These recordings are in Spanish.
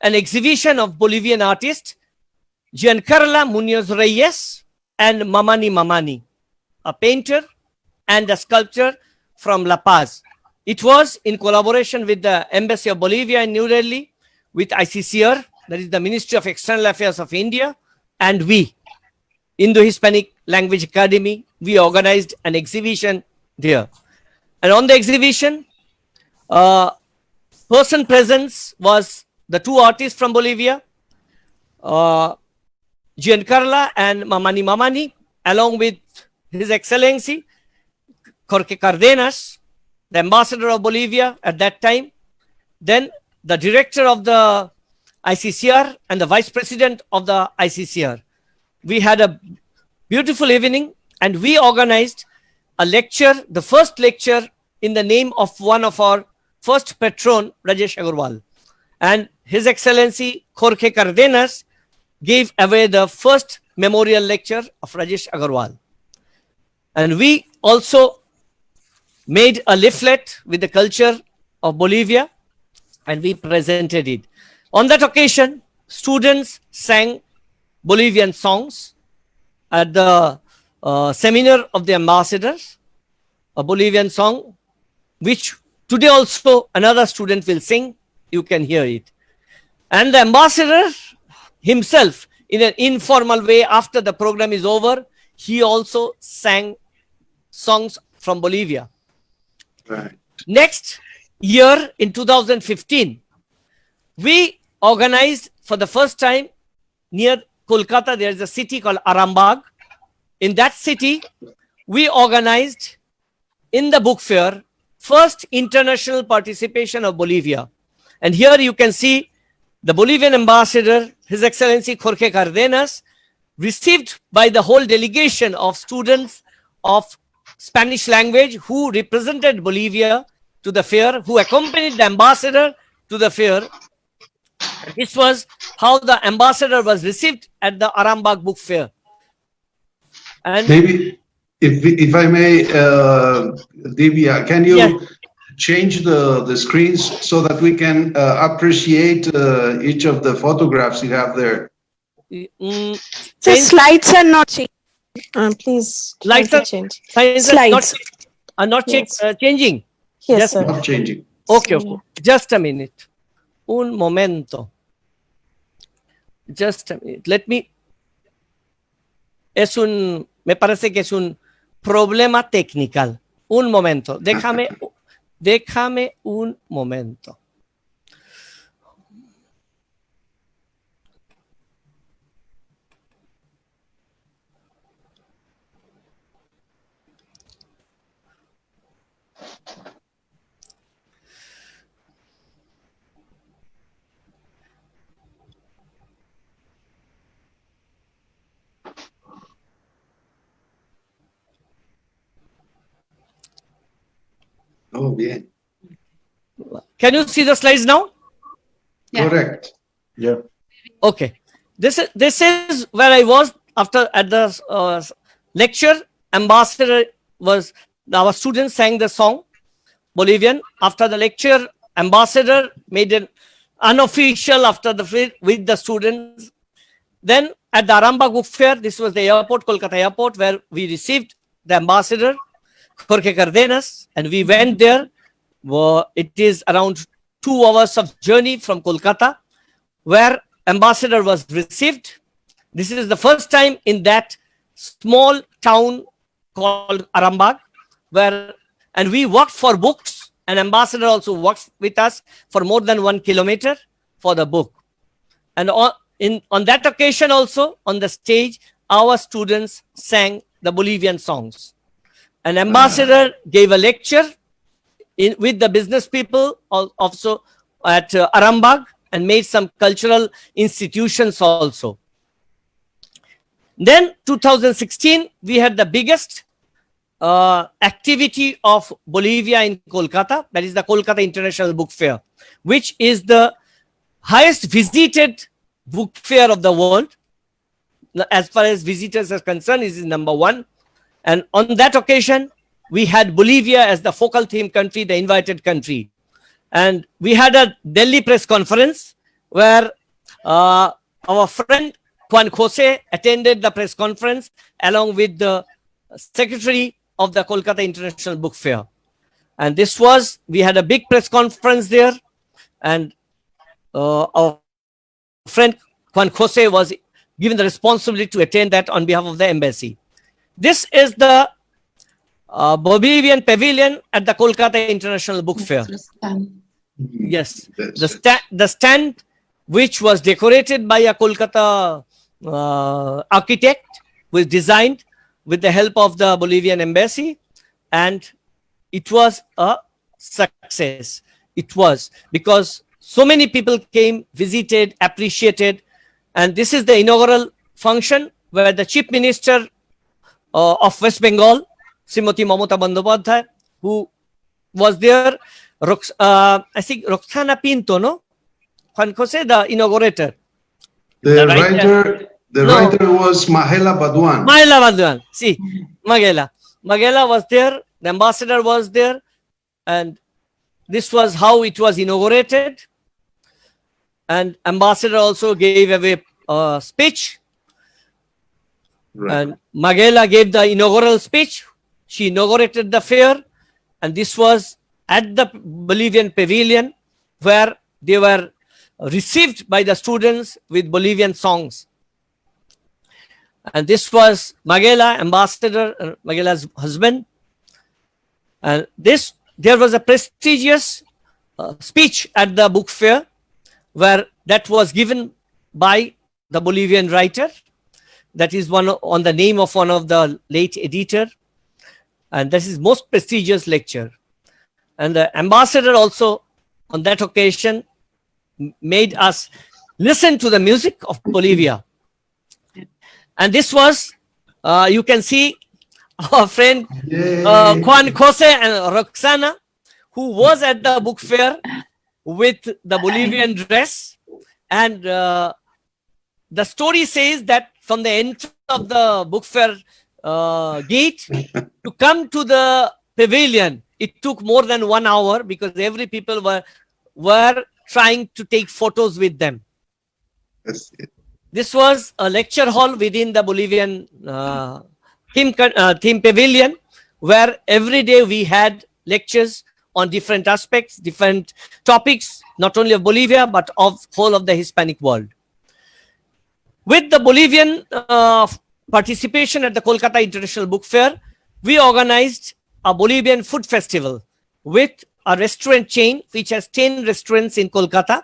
an exhibition of Bolivian artists, Giancarlo Munoz Reyes and Mamani Mamani, a painter and a sculptor from La Paz. It was in collaboration with the Embassy of Bolivia in New Delhi, with ICCR, that is the Ministry of External Affairs of India, and we, Indo-Hispanic Language Academy, we organized an exhibition there. And on the exhibition, person presence was the two artists from Bolivia, Giancarlo and Mamani Mamani, along with His Excellency Jorge Cardenas, the ambassador of Bolivia at that time, then the director of the ICCR and the vice president of the ICCR. We had a beautiful evening and we organized a lecture, the first lecture in the name of one of our first patron, Rajesh Agarwal. And His Excellency Jorge Cardenas gave away the first memorial lecture of Rajesh Agarwal. And we also made a leaflet with the culture of Bolivia and we presented it. On that occasion, students sang Bolivian songs at the seminar of the ambassadors, a Bolivian song, which today also another student will sing. You can hear it. And the ambassador himself, in an informal way, after the program is over, he also sang songs from Bolivia. Right. Next year, in 2015, we organized for the first time near Kolkata, there is a city called Arambagh. In that city, we organized in the book fair, first international participation of Bolivia. And here you can see the Bolivian ambassador, His Excellency Jorge Cardenas, received by the whole delegation of students of Spanish language who represented Bolivia to the fair, who accompanied the ambassador to the fair. This was how the ambassador was received at the Arambagh book fair. And Maybe, if I may, Divya, can you change the screens so that we can appreciate each of the photographs you have there? The slides are not changing. Please Slides change. Are not changing. Yes, Just sir. Not changing. Okay, okay. Just a minute. Un momento. Just a minute. Let me. Me parece que es un problema técnico. Un momento. Déjame un momento. Oh, bien. Can you see the slides now? Yeah. Correct. Yeah. Okay. This is where I was after at the lecture. Ambassador was, our students sang the song Bolivian. After the lecture, ambassador made an unofficial after the fair with the students. Then at the Arambagh book fair, this was the airport, Kolkata airport, where we received the ambassador Jorge Cardenas, and we went there. It is around 2 hours of journey from Kolkata, where ambassador was received. This is the first time in that small town called Arambagh, and we worked for books, and ambassador also worked with us for more than 1 kilometer for the book. And on that occasion also, on the stage, our students sang the Bolivian songs. An ambassador gave a lecture with the business people also at Arambagh and made some cultural institutions also. Then 2016, we had the biggest activity of Bolivia in Kolkata. That is the Kolkata International Book Fair, which is the highest visited book fair of the world. As far as visitors are concerned, it is #1. And on that occasion, we had Bolivia as the focal theme country, the invited country. And we had a Delhi press conference where our friend Juan Jose attended the press conference along with the secretary of the Kolkata International Book Fair. And this was, we had a big press conference there, and our friend Juan Jose was given the responsibility to attend that on behalf of the embassy. This is the Bolivian pavilion at the Kolkata International Book Fair. Yes, the stand which was decorated by a Kolkata architect, was designed with the help of the Bolivian embassy, and it was a success. It was, because so many people came, visited, appreciated, and this is the inaugural function where the Chief Minister of West Bengal, Srimati Mamata Bandyopadhyay, who was there, I think Roxana Pinto, no? Juan Jose, the inaugurator. The writer was Mahela Baduan. Mahela Baduan. See, Mahela was there. The ambassador was there, and this was how it was inaugurated. And ambassador also gave away a speech. Right. And Mahela gave the inaugural speech. She inaugurated the fair, and this was at the Bolivian pavilion, where they were received by the students with Bolivian songs. And this was Mahela, ambassador, Mahela's husband. And there was a prestigious speech at the book fair, where that was given by the Bolivian writer. That is on the name of one of the late editor. And this is most prestigious lecture. And the ambassador also on that occasion made us listen to the music of Bolivia. And this was, you can see our friend Juan Jose and Roxana, who was at the book fair with the Bolivian dress. And the story says that from the entrance of the book fair gate to come to the pavilion, it took more than 1 hour, because every people were trying to take photos with them. This was a lecture hall within the Bolivian theme pavilion, where every day we had lectures on different aspects, different topics, not only of Bolivia, but of whole of the Hispanic world. With the Bolivian participation at the Kolkata International Book Fair, we organized a Bolivian food festival with a restaurant chain which has 10 restaurants in Kolkata,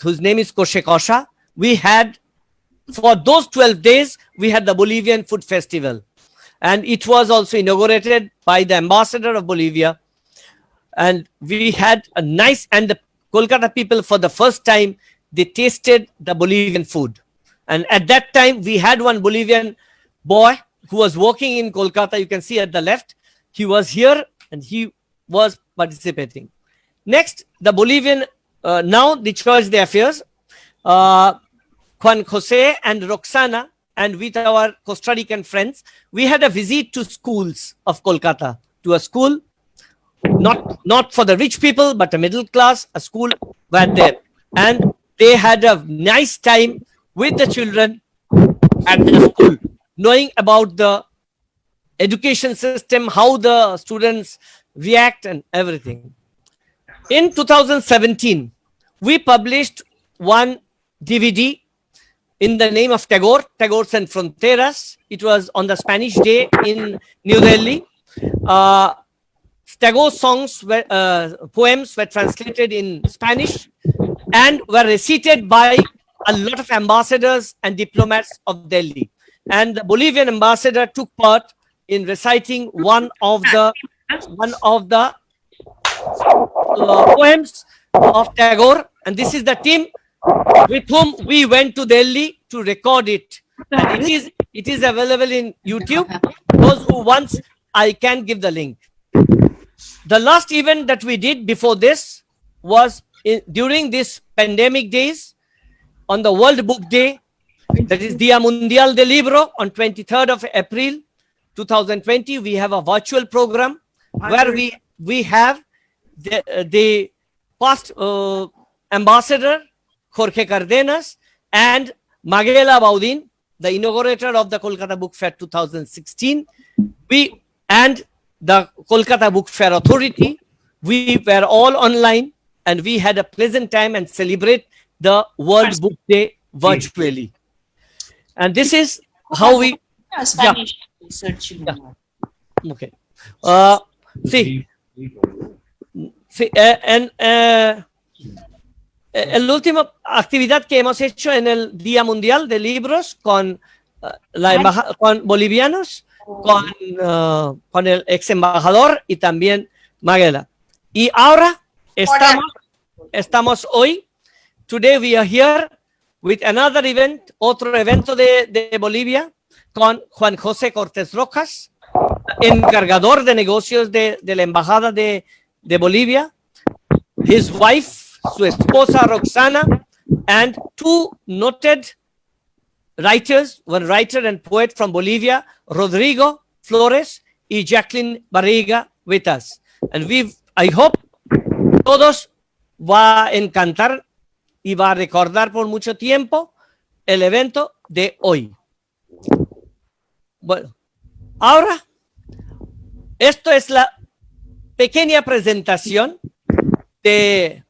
whose name is Koshe Kosha. We had, for those 12 days, we had the Bolivian food festival. And it was also inaugurated by the ambassador of Bolivia. And we had a nice, and the Kolkata people, for the first time, they tasted the Bolivian food. And at that time, we had one Bolivian boy who was working in Kolkata. You can see at the left, he was here and he was participating. Next, the Bolivian, now the Charge de Affairs, Juan Jose and Roxana, and with our Costa Rican friends, we had a visit to schools of Kolkata, to a school, not for the rich people, but a middle class, a school were there. And they had a nice time with the children at the school, knowing about the education system, how the students react and everything. In 2017, we published one DVD in the name of Tagore, Tagore's and Fronteras. It was on the Spanish Day in New Delhi. Tagore's songs, poems were translated in Spanish and were recited by a lot of ambassadors and diplomats of Delhi. And the Bolivian ambassador took part in reciting one of the poems of Tagore. And this is the team with whom we went to Delhi to record it. And it is available in YouTube. Those who want, I can give the link. The last event that we did before this was during this pandemic days, on the World Book Day, that is Dia Mundial del Libro, on 23rd of April 2020, we have a virtual program where we have the past ambassador Jorge Cardenas and Maghela Baudin, the inaugurator of the Kolkata Book Fair 2016. We and the Kolkata Book Fair Authority, we were all online and we had a pleasant time and celebrate the World Book Day virtually. And this is how we... Spanish research. Okay. Sí. Sí, la última actividad que hemos hecho en el Día Mundial de Libros con con bolivianos, con el ex embajador y también Maghela. Y ahora estamos hoy. Today we are here with another event, otro evento de Bolivia, con Juan José Cortés Rojas, encargador de negocios de la Embajada de Bolivia, his wife, su esposa Roxana, and two noted writers, one writer and poet from Bolivia, Rodrigo Flores y Jacqueline Barriga, with us. And I hope todos va a encantar y va a recordar por mucho tiempo el evento de hoy. Bueno, ahora, esto es la pequeña presentación de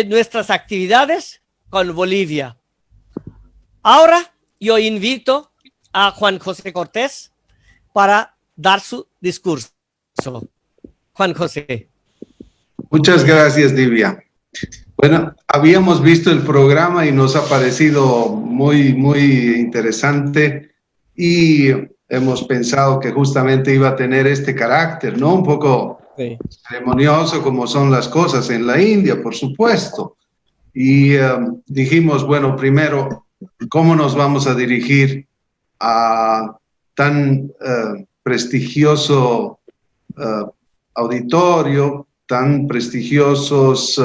nuestras actividades con Bolivia. Ahora yo invito a Juan José Cortés para dar su discurso. Juan José. Muchas gracias, Divya. Bueno, habíamos visto el programa y nos ha parecido muy, muy interesante y hemos pensado que justamente iba a tener este carácter, ¿no? Un poco ceremonioso como son las cosas en la India, por supuesto. Y dijimos, bueno, primero, ¿cómo nos vamos a dirigir a tan prestigioso auditorio, tan prestigiosos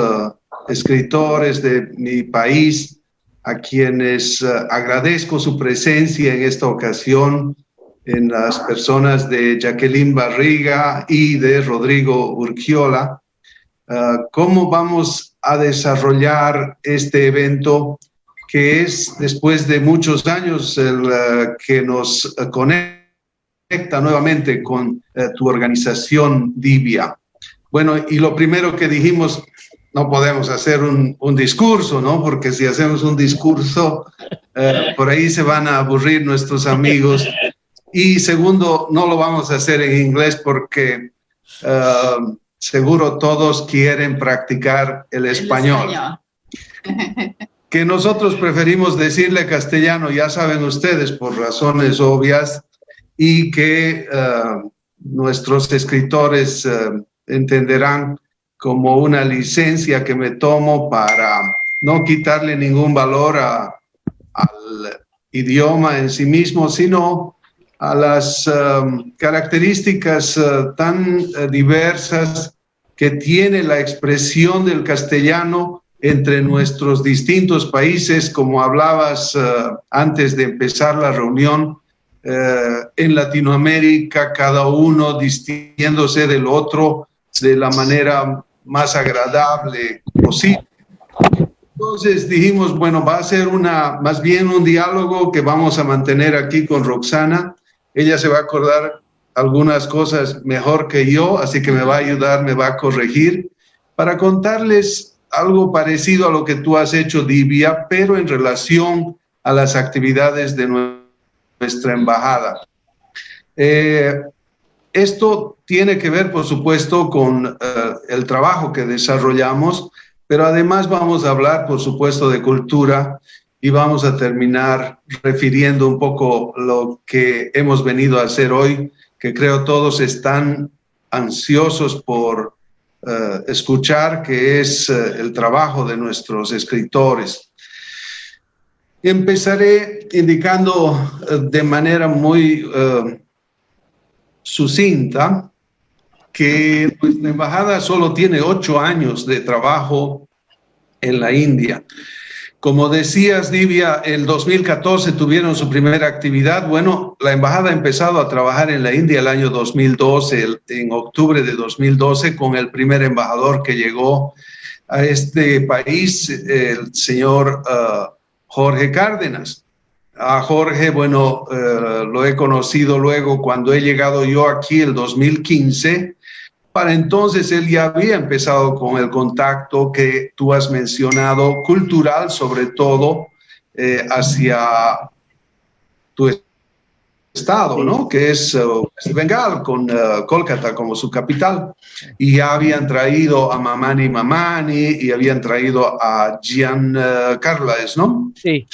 escritores de mi país, a quienes agradezco su presencia en esta ocasión, en las personas de Jacqueline Barriga y de Rodrigo Urquiola? ¿Cómo vamos a desarrollar este evento que es, después de muchos años, el que nos conecta nuevamente con tu organización, Divya? Bueno, y lo primero que dijimos, no podemos hacer un discurso, ¿no? Porque si hacemos un discurso, por ahí se van a aburrir nuestros amigos. Y segundo, no lo vamos a hacer en inglés porque seguro todos quieren practicar el español. Que nosotros preferimos decirle castellano, ya saben ustedes, por razones obvias, y que nuestros escritores entenderán como una licencia que me tomo para no quitarle ningún valor al idioma en sí mismo, sino a las características tan diversas que tiene la expresión del castellano entre nuestros distintos países, como hablabas antes de empezar la reunión. En Latinoamérica, cada uno distinguiéndose del otro de la manera más agradable posible. Entonces dijimos, bueno, va a ser más bien un diálogo que vamos a mantener aquí con Roxana. Ella se va a acordar algunas cosas mejor que yo, así que me va a ayudar, me va a corregir, para contarles algo parecido a lo que tú has hecho, Divya, pero en relación a las actividades de nuestra embajada. Esto tiene que ver, por supuesto, con el trabajo que desarrollamos, pero además vamos a hablar, por supuesto, de cultura y vamos a terminar refiriendo un poco lo que hemos venido a hacer hoy, que creo todos están ansiosos por escuchar, que es el trabajo de nuestros escritores. Empezaré indicando de manera muy sucinta que nuestra embajada solo tiene 8 años de trabajo en la India. Como decías, Divya, el 2014 tuvieron su primera actividad. Bueno, la embajada ha empezado a trabajar en la India el año 2012, en octubre de 2012, con el primer embajador que llegó a este país el señor Jorge Cárdenas. A Jorge, bueno, lo he conocido luego cuando he llegado yo aquí el 2015. Para entonces él ya había empezado con el contacto que tú has mencionado, cultural sobre todo, hacia tu estado, ¿no? Que es West Bengal, con Kolkata como su capital. Y ya habían traído a Mamani Mamani y habían traído a Gian Carles, ¿no? Sí.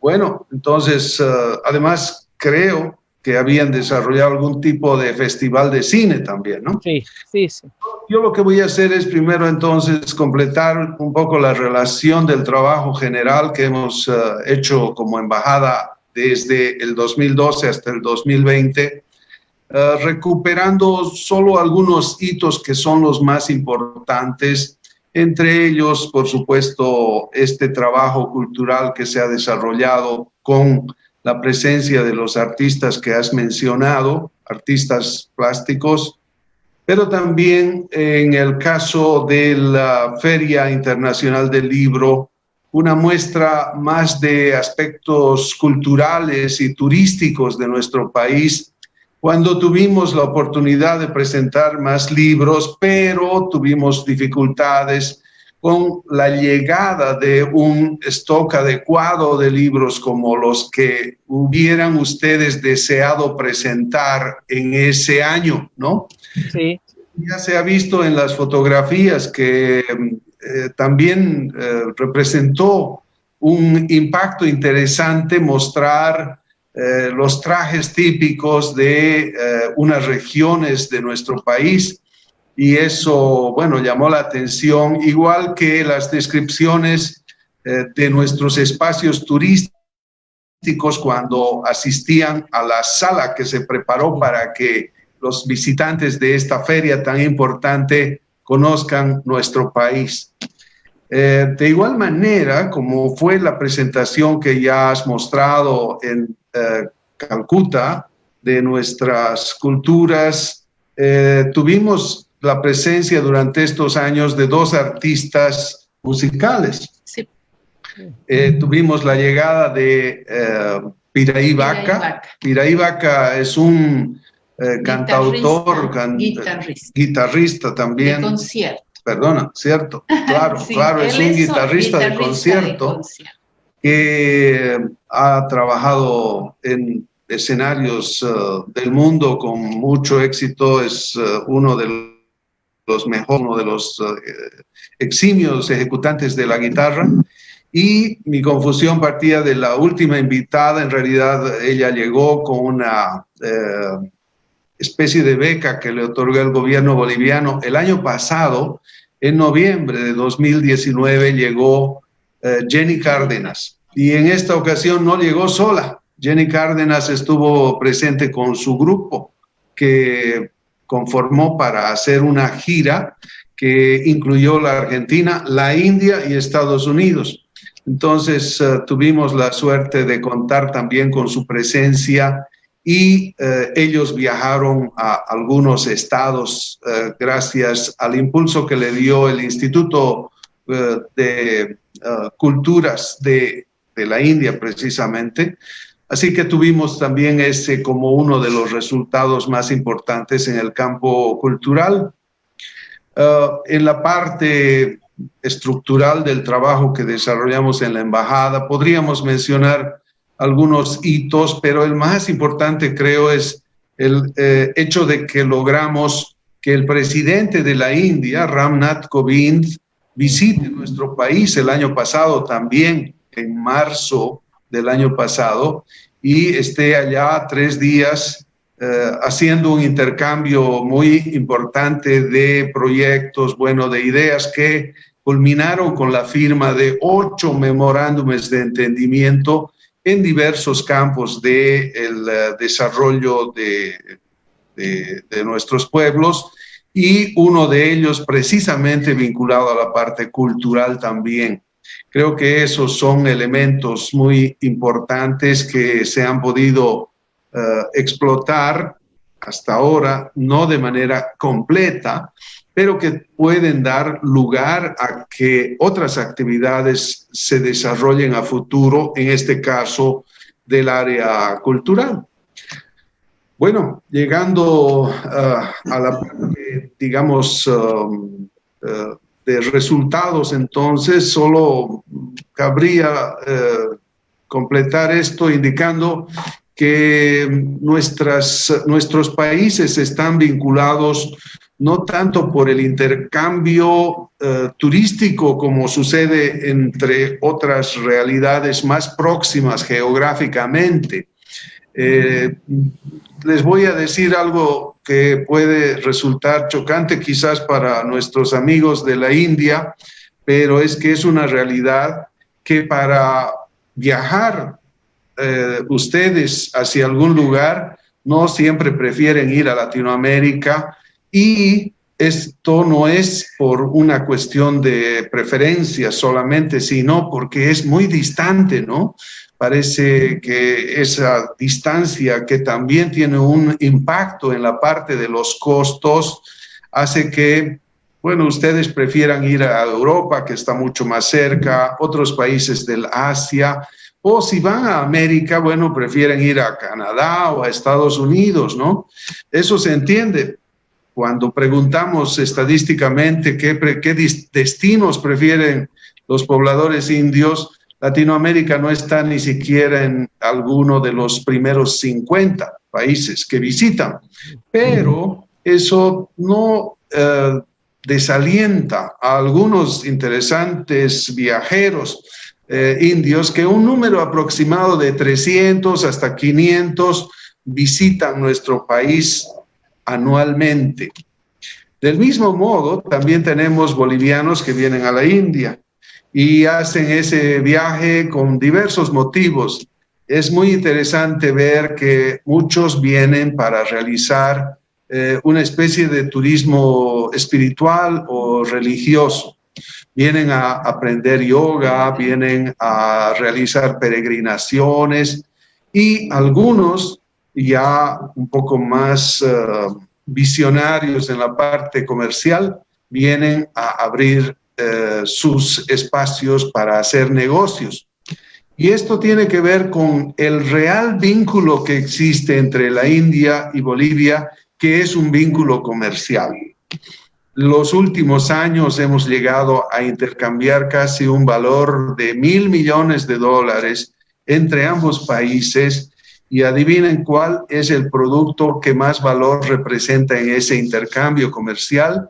Bueno, entonces, además creo que habían desarrollado algún tipo de festival de cine también, ¿no? Sí, sí, sí. Yo lo que voy a hacer es primero entonces completar un poco la relación del trabajo general que hemos hecho como embajada desde el 2012 hasta el 2020, recuperando solo algunos hitos que son los más importantes, entre ellos, por supuesto, este trabajo cultural que se ha desarrollado con la presencia de los artistas que has mencionado, artistas plásticos, pero también en el caso de la Feria Internacional del Libro, una muestra más de aspectos culturales y turísticos de nuestro país, cuando tuvimos la oportunidad de presentar más libros, pero tuvimos dificultades con la llegada de un stock adecuado de libros como los que hubieran ustedes deseado presentar en ese año, ¿no? Sí. Ya se ha visto en las fotografías que también representó un impacto interesante mostrar los trajes típicos de unas regiones de nuestro país, y eso, bueno, llamó la atención, igual que las descripciones de nuestros espacios turísticos cuando asistían a la sala que se preparó para que los visitantes de esta feria tan importante conozcan nuestro país. De igual manera, como fue la presentación que ya has mostrado en Calcuta de nuestras culturas, tuvimos la presencia durante estos años de dos artistas musicales. Sí. Tuvimos la llegada de Piraí Vaca. Piraí Vaca es un cantautor, guitarrista también. De concierto. Perdona, cierto, claro, Sí, claro, es un guitarrista de concierto que ha trabajado en escenarios del mundo con mucho éxito, es uno de los mejores, uno de los eximios ejecutantes de la guitarra. Y mi confusión partía de la última invitada. En realidad ella llegó con una especie de beca que le otorgó el gobierno boliviano. El año pasado, en noviembre de 2019, llegó Jenny Cárdenas. Y en esta ocasión no llegó sola. Jenny Cárdenas estuvo presente con su grupo, que conformó para hacer una gira que incluyó la Argentina, la India y Estados Unidos. Entonces tuvimos la suerte de contar también con su presencia y ellos viajaron a algunos estados gracias al impulso que le dio el Instituto de Culturas de la India precisamente. Así que tuvimos también ese como uno de los resultados más importantes en el campo cultural. En la parte estructural del trabajo que desarrollamos en la embajada, podríamos mencionar algunos hitos, pero el más importante creo es el hecho de que logramos que el presidente de la India, Ram Nath Kovind, visite nuestro país el año pasado también, en marzo del año pasado, y esté allá 3 días haciendo un intercambio muy importante de proyectos, bueno, de ideas que culminaron con la firma de 8 memorándums de entendimiento en diversos campos del desarrollo de nuestros pueblos, y uno de ellos precisamente vinculado a la parte cultural también. Creo que esos son elementos muy importantes que se han podido explotar hasta ahora, no de manera completa, pero que pueden dar lugar a que otras actividades se desarrollen a futuro, en este caso del área cultural. Bueno, llegando a la parte, digamos, de resultados, entonces, solo cabría completar esto indicando que nuestros países están vinculados no tanto por el intercambio turístico como sucede entre otras realidades más próximas geográficamente. Les voy a decir algo que puede resultar chocante quizás para nuestros amigos de la India, pero es que es una realidad que para viajar ustedes hacia algún lugar no siempre prefieren ir a Latinoamérica, y esto no es por una cuestión de preferencia solamente, sino porque es muy distante, ¿no? Parece que esa distancia, que también tiene un impacto en la parte de los costos, hace que, bueno, ustedes prefieran ir a Europa, que está mucho más cerca, otros países del Asia, o si van a América, bueno, prefieren ir a Canadá o a Estados Unidos, ¿no? Eso se entiende. Cuando preguntamos estadísticamente qué destinos prefieren los pobladores indios, Latinoamérica no está ni siquiera en alguno de los primeros 50 países que visitan, pero eso no desalienta a algunos interesantes viajeros indios, que un número aproximado de 300 hasta 500 visitan nuestro país anualmente. Del mismo modo, también tenemos bolivianos que vienen a la India y hacen ese viaje con diversos motivos. Es muy interesante ver que muchos vienen para realizar una especie de turismo espiritual o religioso. Vienen a aprender yoga, vienen a realizar peregrinaciones, y algunos ya un poco más visionarios en la parte comercial vienen a abrir sus espacios para hacer negocios. Y esto tiene que ver con el real vínculo que existe entre la India y Bolivia, que es un vínculo comercial. Los últimos años hemos llegado a intercambiar casi un valor de $1.000 millones entre ambos países, y adivinen cuál es el producto que más valor representa en ese intercambio comercial.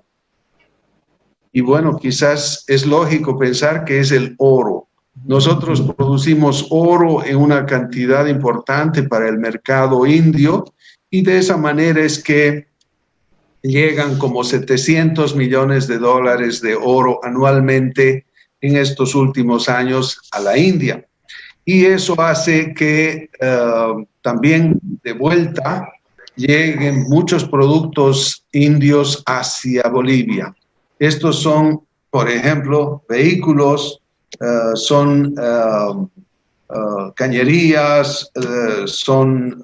Y bueno, quizás es lógico pensar que es el oro. Nosotros producimos oro en una cantidad importante para el mercado indio, y de esa manera es que llegan como $700 millones de oro anualmente en estos últimos años a la India. Y eso hace que también de vuelta lleguen muchos productos indios hacia Bolivia. Estos son, por ejemplo, vehículos, son cañerías, son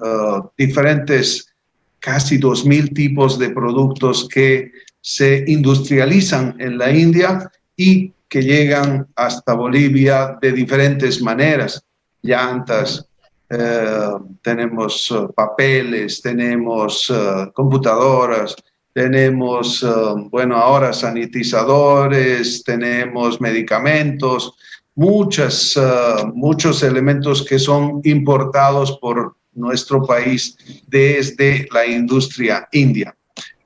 diferentes, casi 2.000 tipos de productos que se industrializan en la India y que llegan hasta Bolivia de diferentes maneras. Llantas, tenemos papeles, tenemos computadoras, tenemos, bueno, ahora sanitizadores, tenemos medicamentos, muchos elementos que son importados por nuestro país desde la industria india.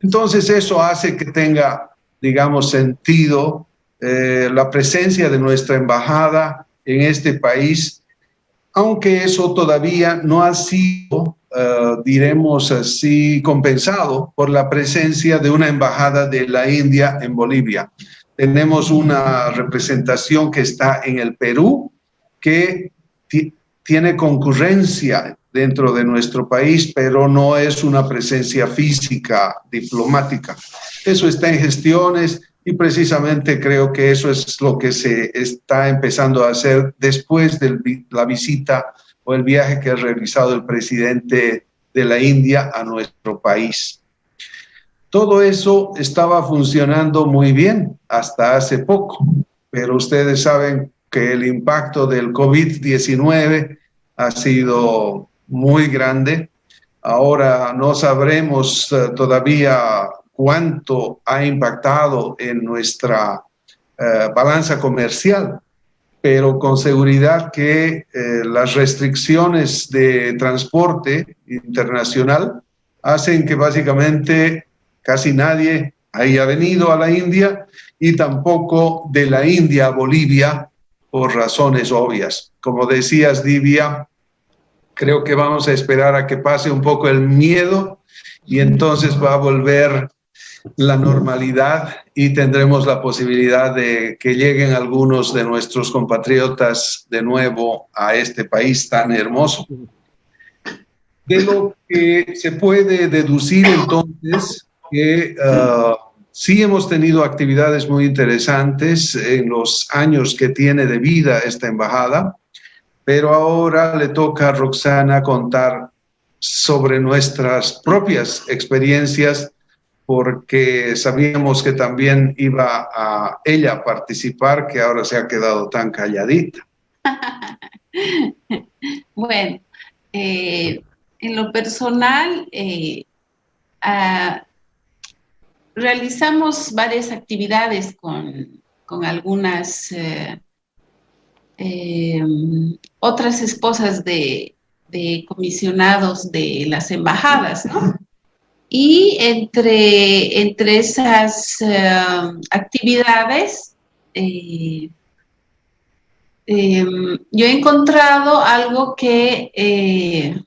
Entonces eso hace que tenga, digamos, sentido la presencia de nuestra embajada en este país, aunque eso todavía no ha sido, diremos así, compensado por la presencia de una embajada de la India en Bolivia. Tenemos una representación que está en el Perú, que tiene concurrencia dentro de nuestro país, pero no es una presencia física diplomática. Eso está en gestiones, y precisamente creo que eso es lo que se está empezando a hacer después de la visita o el viaje que ha realizado el presidente de la India a nuestro país. Todo eso estaba funcionando muy bien hasta hace poco, pero ustedes saben que el impacto del COVID-19 ha sido muy grande. Ahora no sabremos todavía cuánto ha impactado en nuestra balanza comercial, pero con seguridad que las restricciones de transporte internacional hacen que básicamente casi nadie haya venido a la India y tampoco de la India a Bolivia por razones obvias. Como decías, Divya, creo que vamos a esperar a que pase un poco el miedo y entonces va a volver la normalidad y tendremos la posibilidad de que lleguen algunos de nuestros compatriotas de nuevo a este país tan hermoso. De lo que se puede deducir entonces que sí hemos tenido actividades muy interesantes en los años que tiene de vida esta embajada, pero ahora le toca a Roxana contar sobre nuestras propias experiencias, porque sabíamos que también iba a ella participar, que ahora se ha quedado tan calladita. Bueno, en lo personal, realizamos varias actividades con algunas otras esposas de comisionados de las embajadas, ¿no? Y entre esas actividades, yo he encontrado algo que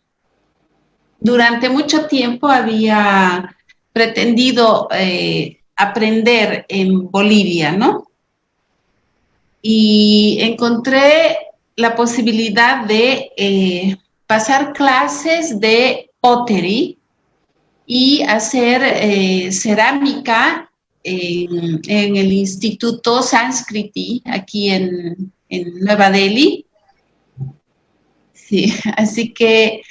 durante mucho tiempo había pretendido aprender en Bolivia, ¿no? Y encontré la posibilidad de pasar clases de pottery y hacer cerámica en el Instituto Sanskriti, aquí en Nueva Delhi. Sí, así que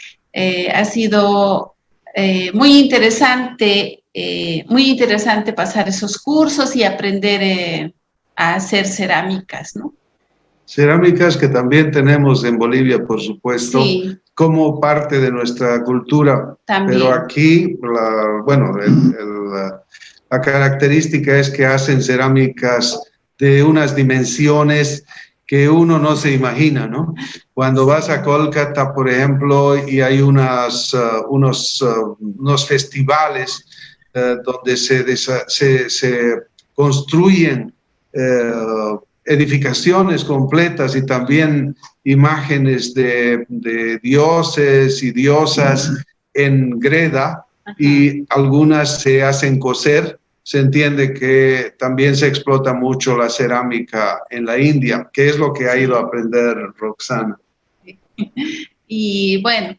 ha sido muy interesante pasar esos cursos y aprender a hacer cerámicas, ¿no? Cerámicas que también tenemos en Bolivia, por supuesto, sí, como parte de nuestra cultura. También. Pero aquí, la característica es que hacen cerámicas de unas dimensiones que uno no se imagina, ¿no? Cuando vas a Kolkata, por ejemplo, y hay unos festivales donde se construyen edificaciones completas y también imágenes de dioses y diosas en greda, y algunas se hacen coser. Se entiende que también se explota mucho la cerámica en la India. ¿Qué es lo que ha ido a aprender Roxana? Y bueno,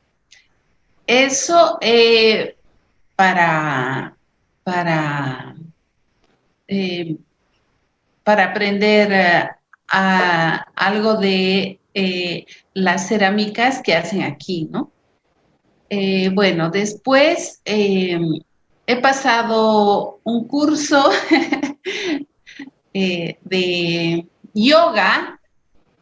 eso para aprender algo de las cerámicas que hacen aquí, ¿no? Bueno, después he pasado un curso de yoga,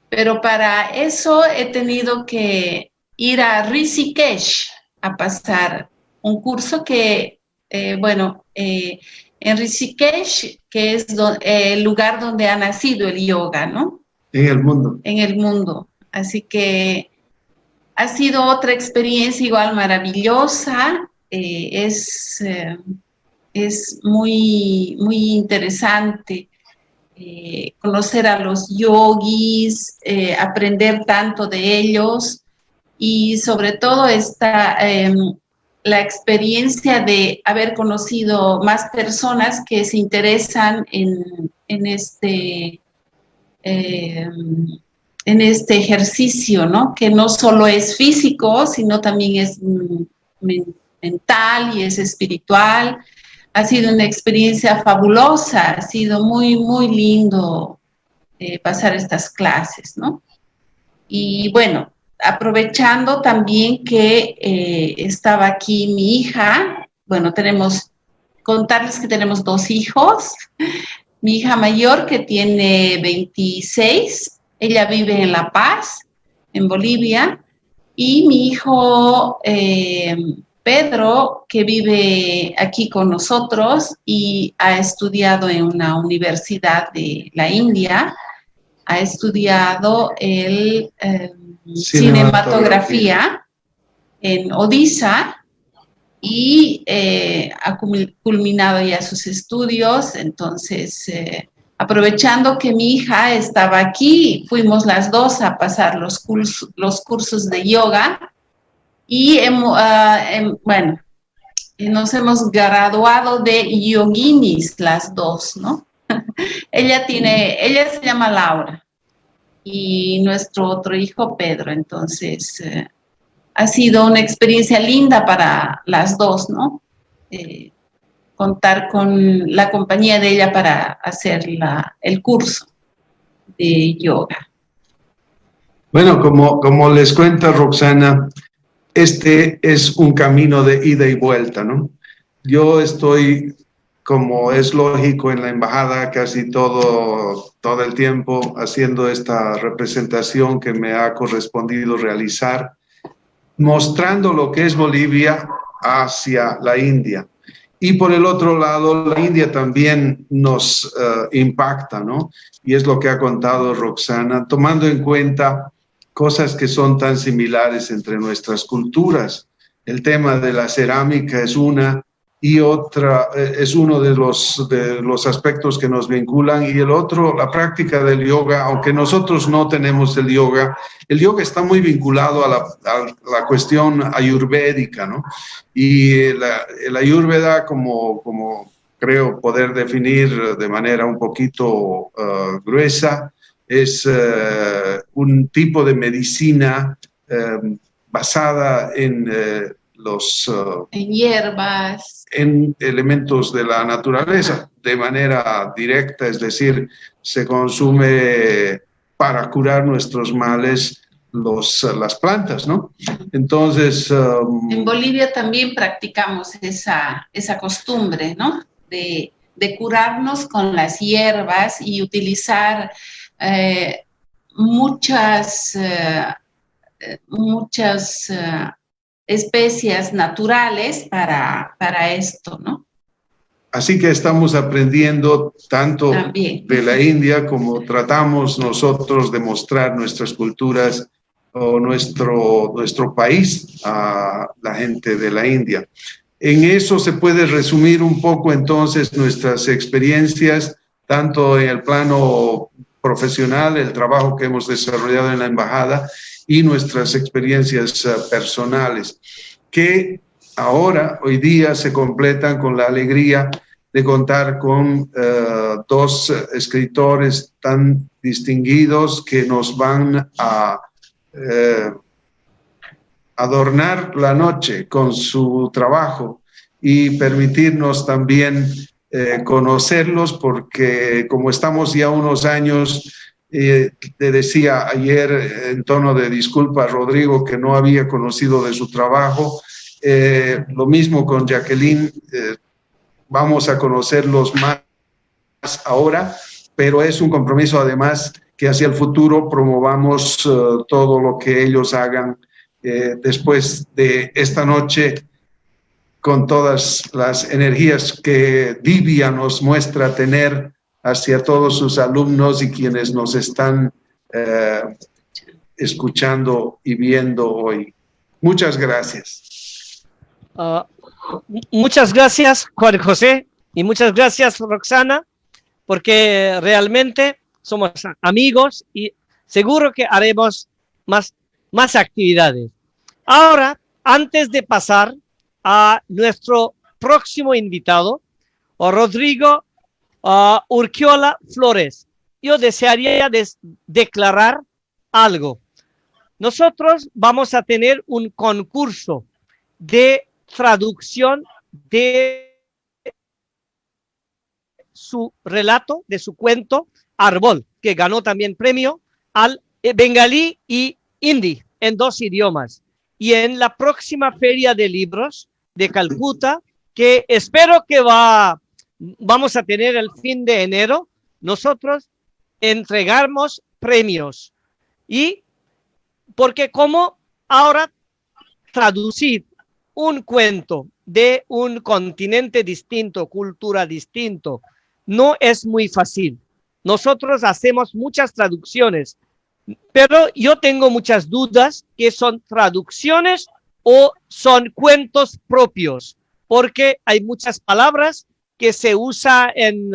pero para eso he tenido que ir a Rishikesh a pasar un curso que, en Rishikesh, que es el lugar donde ha nacido el yoga, ¿no? En el mundo. En el mundo. Así que ha sido otra experiencia igual maravillosa. Es muy, muy interesante conocer a los yogis, aprender tanto de ellos y sobre todo la experiencia de haber conocido más personas que se interesan en este ejercicio, ¿no? Que no solo es físico, sino también es mental y es espiritual. Ha sido una experiencia fabulosa, ha sido muy, muy lindo pasar estas clases, ¿no? Y bueno, aprovechando también que estaba aquí mi hija, bueno, tenemos contarles que tenemos 2 hijos. Mi hija mayor, que tiene 26, ella vive en La Paz, en Bolivia, y mi hijo Pedro, que vive aquí con nosotros y ha estudiado en una universidad de la India, ha estudiado el cinematografía en Odisha y ha culminado ya sus estudios. Entonces, aprovechando que mi hija estaba aquí, fuimos las dos a pasar los cursos de yoga y bueno, nos hemos graduado de yoginis las dos, ¿no? Ella se llama Laura y nuestro otro hijo Pedro. Entonces, ha sido una experiencia linda para las dos, ¿no? Contar con la compañía de ella para hacer el curso de yoga. Bueno, como les cuenta Roxana, este es un camino de ida y vuelta, ¿no? Yo estoy, como es lógico, en la embajada casi todo el tiempo haciendo esta representación que me ha correspondido realizar, mostrando lo que es Bolivia hacia la India. Y por el otro lado, la India también nos impacta, ¿no? Y es lo que ha contado Roxana, tomando en cuenta cosas que son tan similares entre nuestras culturas. El tema de la cerámica es una, y otra es uno de los aspectos que nos vinculan, y el otro, la práctica del yoga. Aunque nosotros no tenemos el yoga está muy vinculado a la cuestión ayurvédica, ¿no? Y el ayurveda, como creo poder definir de manera un poquito gruesa, es un tipo de medicina basada en en hierbas, en elementos de la naturaleza, de manera directa, es decir, se consume para curar nuestros males las plantas, ¿no? Entonces... en Bolivia también practicamos esa costumbre, ¿no? De curarnos con las hierbas y utilizar muchas especias naturales para esto, ¿no? Así que estamos aprendiendo tanto también de la India como tratamos nosotros de mostrar nuestras culturas o nuestro país a la gente de la India. En eso se puede resumir un poco entonces nuestras experiencias, tanto en el plano profesional, el trabajo que hemos desarrollado en la embajada, y nuestras experiencias personales, que ahora, hoy día, se completan con la alegría de contar con 2 escritores tan distinguidos que nos van a adornar la noche con su trabajo y permitirnos también conocerlos, porque como estamos ya unos años, te decía ayer en tono de disculpa a Rodrigo que no había conocido de su trabajo, lo mismo con Jacqueline, vamos a conocerlos más ahora, pero es un compromiso además que hacia el futuro promovamos todo lo que ellos hagan después de esta noche, con todas las energías que Divya nos muestra tener hacia todos sus alumnos y quienes nos están escuchando y viendo hoy. Muchas gracias. Muchas gracias, Juan José, y muchas gracias, Roxana, porque realmente somos amigos y seguro que haremos más actividades. Ahora, antes de pasar a nuestro próximo invitado, Rodrigo Urquiola Flores, yo desearía declarar algo. Nosotros vamos a tener un concurso de traducción de su relato, de su cuento Árbol, que ganó también premio al bengalí y hindi en 2 idiomas. Y en la próxima Feria de Libros de Calcuta que espero que vamos a tener el fin de enero, nosotros entregamos premios. Y porque como ahora traducir un cuento de un continente distinto, cultura distinto, no es muy fácil. Nosotros hacemos muchas traducciones, pero yo tengo muchas dudas que son traducciones o son cuentos propios, porque hay muchas palabras que se usan en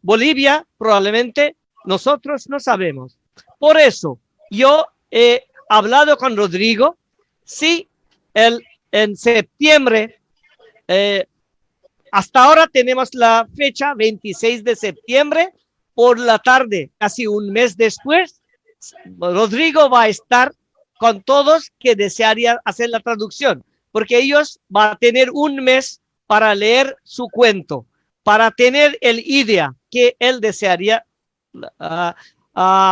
Bolivia, probablemente nosotros no sabemos. Por eso, yo he hablado con Rodrigo, sí, en septiembre, hasta ahora tenemos la fecha 26 de septiembre por la tarde, casi un mes después, Rodrigo va a estar con todos que desearían hacer la traducción, porque ellos van a tener un mes para leer su cuento, para tener el idea que él desearía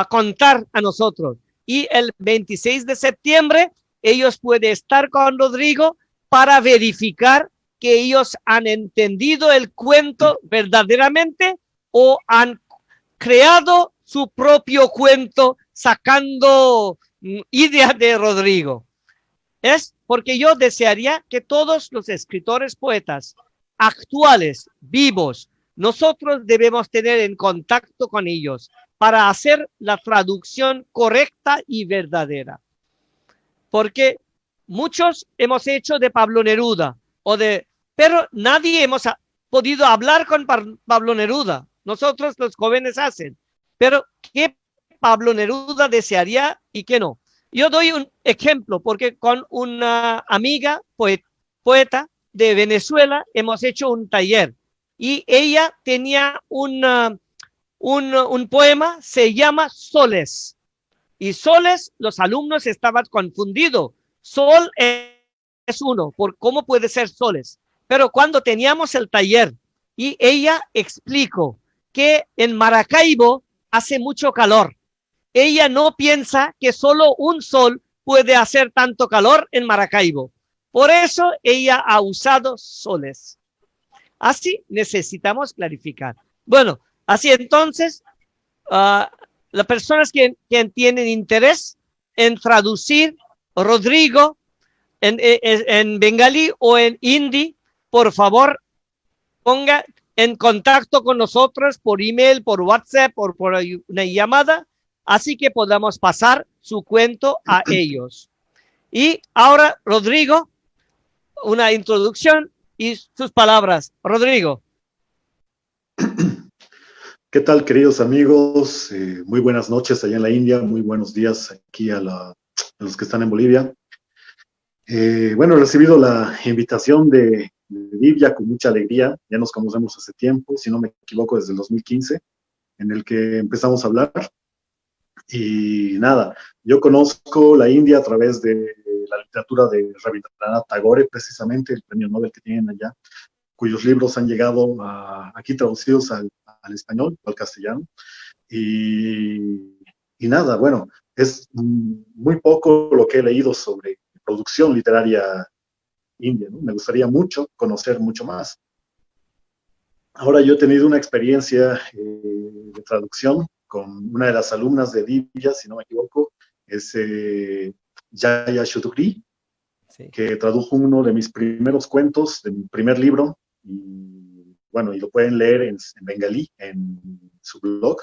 contar a nosotros. Y el 26 de septiembre ellos pueden estar con Rodrigo para verificar que ellos han entendido el cuento verdaderamente o han creado su propio cuento sacando ideas de Rodrigo. Es porque yo desearía que todos los escritores poetas actuales, vivos, nosotros debemos tener en contacto con ellos para hacer la traducción correcta y verdadera. Porque muchos hemos hecho de Pablo Neruda, pero nadie hemos podido hablar con Pablo Neruda. Nosotros los jóvenes hacen. Pero ¿qué Pablo Neruda desearía y qué no? Yo doy un ejemplo, porque con una amiga poeta de Venezuela hemos hecho un taller y ella tenía un poema, se llama Soles. Y soles, los alumnos estaban confundidos. Sol es uno, ¿por cómo puede ser soles? Pero cuando teníamos el taller y ella explicó que en Maracaibo hace mucho calor. Ella no piensa que solo un sol puede hacer tanto calor en Maracaibo. Por eso ella ha usado soles. Así necesitamos clarificar. Bueno, así entonces, las personas que tienen interés en traducir Rodrigo en bengalí o en hindi, por favor, ponga en contacto con nosotros por email, por WhatsApp, por una llamada, así que podamos pasar su cuento a ellos. Y ahora, Rodrigo, una introducción y sus palabras. Rodrigo. ¿Qué tal, queridos amigos? Muy buenas noches allá en la India, muy buenos días aquí a los que están en Bolivia. Bueno, he recibido la invitación de Divya con mucha alegría. Ya nos conocemos hace tiempo, si no me equivoco, desde el 2015, en el que empezamos a hablar. Y nada, yo conozco la India a través de la literatura de Rabindranath Tagore, precisamente el premio Nobel que tienen allá, cuyos libros han llegado aquí traducidos al español o al castellano. Y nada, bueno, es muy poco lo que he leído sobre producción literaria india, ¿no? Me gustaría mucho conocer mucho más. Ahora yo he tenido una experiencia de traducción con una de las alumnas de Divya, si no me equivoco, es Jaya Chudhuri, sí, que tradujo uno de mis primeros cuentos, de mi primer libro, y bueno, y lo pueden leer en bengalí, en su blog.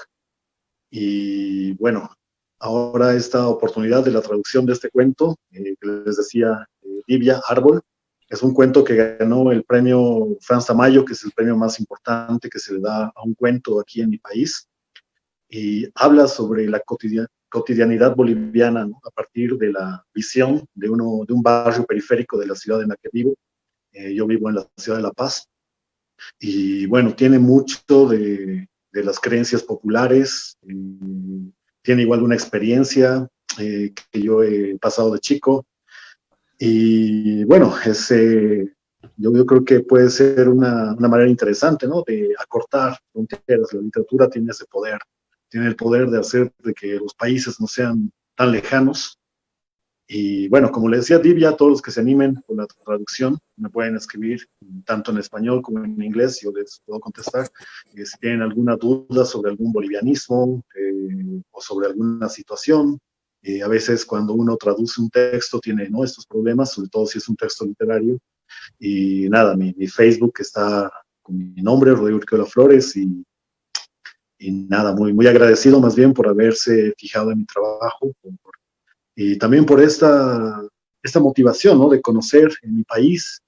Y bueno, ahora esta oportunidad de la traducción de este cuento, que les decía, Divya, Árbol, es un cuento que ganó el premio Franz Tamayo, que es el premio más importante que se le da a un cuento aquí en mi país, y habla sobre la cotidianidad boliviana, ¿no? A partir de la visión de un barrio periférico de la ciudad en la que vivo. Yo vivo en la ciudad de La Paz, y bueno, tiene mucho de las creencias populares, tiene igual una experiencia que yo he pasado de chico, y bueno, yo creo que puede ser una manera interesante, ¿no?, de acortar fronteras. La literatura tiene ese poder, tiene el poder de hacer de que los países no sean tan lejanos Y bueno, como le decía Divya, todos los que se animen con la traducción me pueden escribir tanto en español como en inglés, yo les puedo contestar. Si tienen alguna duda sobre algún bolivianismo o sobre alguna situación, a veces cuando uno traduce un texto tiene, ¿no?, estos problemas, sobre todo si es un texto literario. Y nada, mi Facebook está con mi nombre, Rodrigo Urquiola Flores, y nada, muy, muy agradecido más bien por haberse fijado en mi trabajo, y también por esta motivación, ¿no?, de conocer en mi país.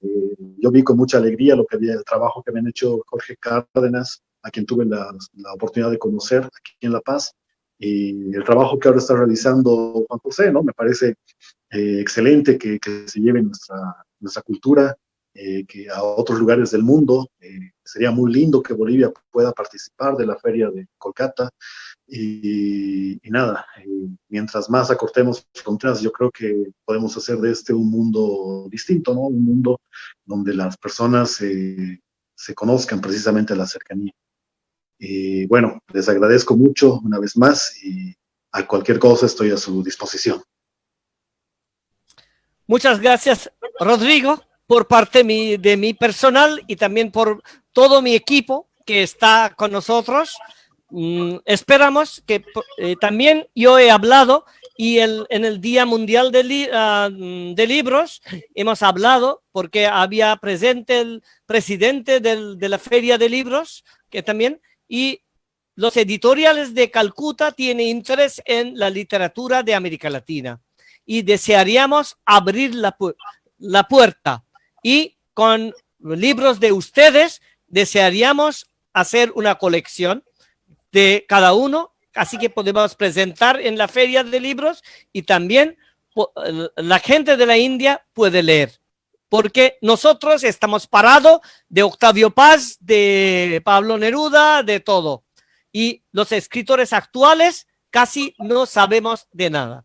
Yo vi con mucha alegría el trabajo que habían hecho Jorge Cárdenas, a quien tuve la oportunidad de conocer aquí en La Paz, y el trabajo que ahora está realizando Juan José, ¿no? Me parece excelente que se lleve nuestra cultura que a otros lugares del mundo. Sería muy lindo que Bolivia pueda participar de la feria de Kolkata. Y nada, mientras más acortemos fronteras, yo creo que podemos hacer de este un mundo distinto, ¿no? Un mundo donde las personas se conozcan precisamente a la cercanía. Y bueno, les agradezco mucho una vez más y a cualquier cosa estoy a su disposición. Muchas gracias, Rodrigo, por parte de mi personal y también por todo mi equipo que está con nosotros. Esperamos que también yo he hablado y en el Día Mundial de Libros hemos hablado porque había presente el presidente de la Feria de Libros, que también, y los editoriales de Calcuta tienen interés en la literatura de América Latina y desearíamos abrir la puerta, y con libros de ustedes desearíamos hacer una colección de cada uno, así que podemos presentar en la feria de libros y también la gente de la India puede leer, porque nosotros estamos parados de Octavio Paz, de Pablo Neruda, de todo, y los escritores actuales casi no sabemos de nada.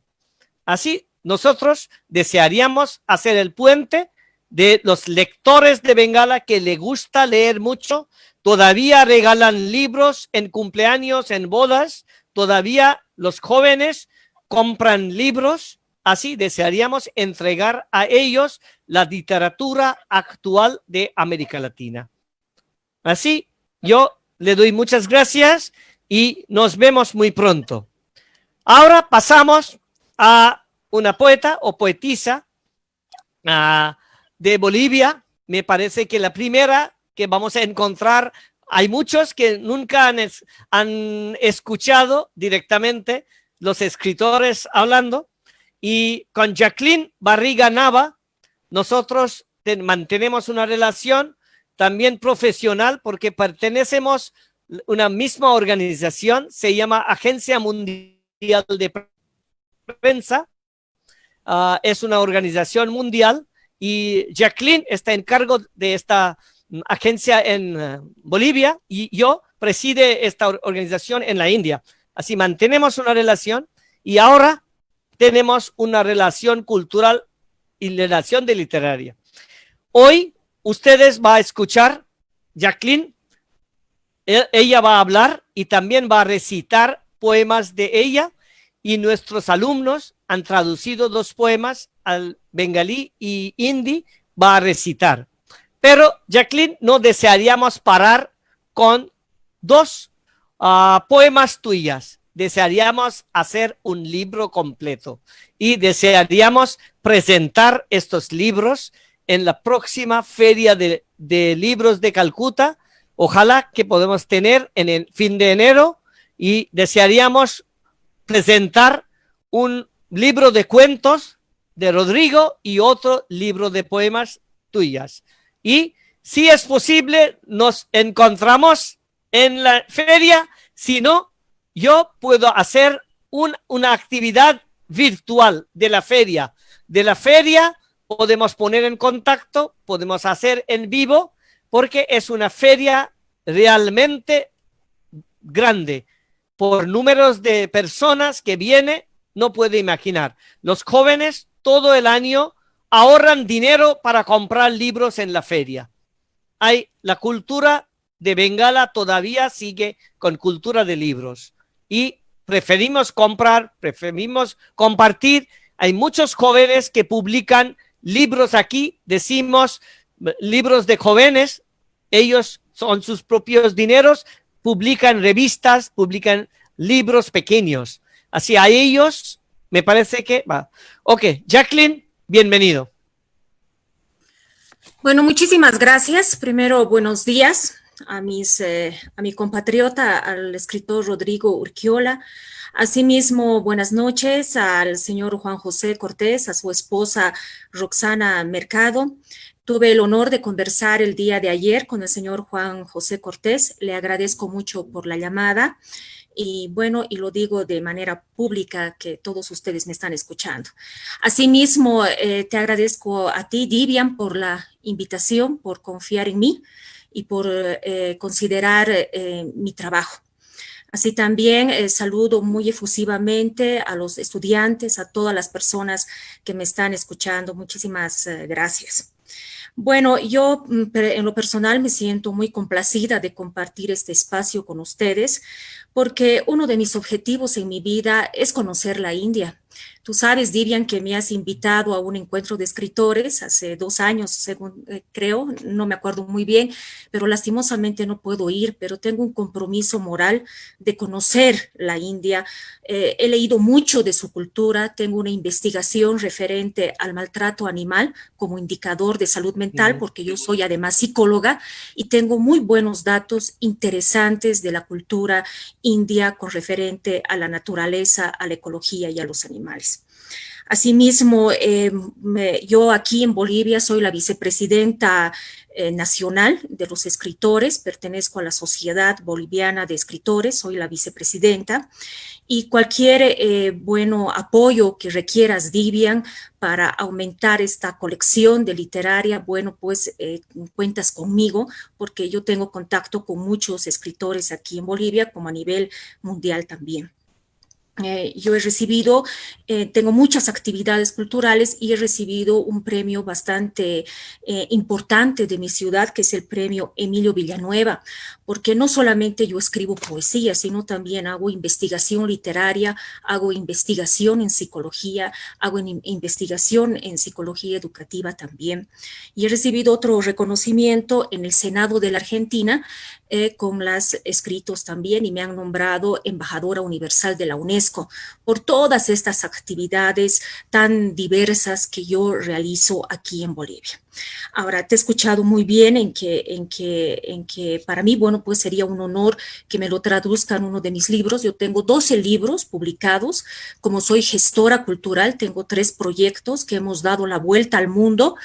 Así nosotros desearíamos hacer el puente de los lectores de Bengala que le gusta leer mucho. Todavía regalan libros en cumpleaños, en bodas, todavía los jóvenes compran libros. Así desearíamos entregar a ellos la literatura actual de América Latina. Así yo le doy muchas gracias y nos vemos muy pronto. Ahora pasamos a una poeta o poetisa de Bolivia. Me parece que la primera que vamos a encontrar, hay muchos que nunca han escuchado directamente los escritores hablando, y con Jacqueline Barriga Nava nosotros mantenemos una relación también profesional porque pertenecemos a una misma organización, se llama Agencia Mundial de Prensa. Es una organización mundial y Jacqueline está en cargo de esta agencia en Bolivia y yo preside esta organización en la India. Así mantenemos una relación y ahora tenemos una relación cultural y relación de literaria. Hoy ustedes van a escuchar Jacqueline, ella va a hablar y también va a recitar poemas de ella, y nuestros alumnos han traducido 2 poemas al bengalí y hindi, va a recitar. Pero Jacqueline, no desearíamos parar con 2 poemas tuyas. Desearíamos hacer un libro completo y desearíamos presentar estos libros en la próxima feria de libros de Calcuta. Ojalá que podamos tener en el fin de enero, y desearíamos presentar un libro de cuentos de Rodrigo y otro libro de poemas tuyas. Y si es posible, nos encontramos en la feria. Si no, yo puedo hacer una actividad virtual de la feria. De la feria podemos poner en contacto, podemos hacer en vivo, porque es una feria realmente grande. Por números de personas que viene, no puede imaginar. Los jóvenes todo el año ahorran dinero para comprar libros en la feria. La cultura de Bengala todavía sigue con cultura de libros y preferimos comprar, preferimos compartir. Hay muchos jóvenes que publican libros aquí, decimos libros de jóvenes, ellos son sus propios dineros, publican revistas, publican libros pequeños. Así a ellos me parece que va. Ok, Jacqueline, bienvenido. Bueno, muchísimas gracias. Primero, buenos días a mi compatriota, al escritor Rodrigo Urquiola. Asimismo, buenas noches al señor Juan José Cortés, a su esposa Roxana Mercado. Tuve el honor de conversar el día de ayer con el señor Juan José Cortés. Le agradezco mucho por la llamada. Y bueno, y lo digo de manera pública que todos ustedes me están escuchando. Asimismo, te agradezco a ti, Divian, por la invitación, por confiar en mí y por considerar mi trabajo. Así también saludo muy efusivamente a los estudiantes, a todas las personas que me están escuchando. Muchísimas gracias. Bueno, yo en lo personal me siento muy complacida de compartir este espacio con ustedes porque uno de mis objetivos en mi vida es conocer la India. Tú sabes, Divian, que me has invitado a un encuentro de escritores hace 2 años, según creo, no me acuerdo muy bien, pero lastimosamente no puedo ir, pero tengo un compromiso moral de conocer la India. He leído mucho de su cultura, tengo una investigación referente al maltrato animal como indicador de salud mental, porque yo soy además psicóloga y tengo muy buenos datos interesantes de la cultura india con referente a la naturaleza, a la ecología y a los animales. Asimismo, yo aquí en Bolivia soy la vicepresidenta nacional de los escritores, pertenezco a la Sociedad Boliviana de Escritores, soy la vicepresidenta, y cualquier bueno apoyo que requieras, Divian, para aumentar esta colección de literaria, bueno, pues cuentas conmigo, porque yo tengo contacto con muchos escritores aquí en Bolivia, como a nivel mundial también. Yo he recibido, tengo muchas actividades culturales y he recibido un premio bastante importante de mi ciudad, que es el premio Emilio Villanueva, porque no solamente yo escribo poesía, sino también hago investigación literaria, hago investigación en psicología, hago investigación en psicología educativa también. Y he recibido otro reconocimiento en el Senado de la Argentina, con los escritos también, y me han nombrado embajadora universal de la UNESCO por todas estas actividades tan diversas que yo realizo aquí en Bolivia. Ahora, te he escuchado muy bien en que para mí, bueno, pues sería un honor que me lo traduzcan uno de mis libros. Yo tengo 12 libros publicados. Como soy gestora cultural, tengo 3 proyectos que hemos dado la vuelta al mundo.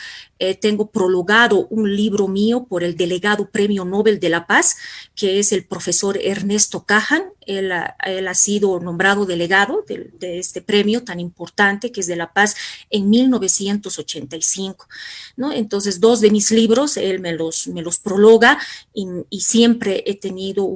Tengo prologado un libro mío por el delegado Premio Nobel de la Paz, que es el profesor Ernesto Cajan. Él ha sido nombrado delegado de este premio tan importante, que es de la paz, en 1985, ¿no? Entonces, 2 de mis libros, él me los prologa y siempre he tenido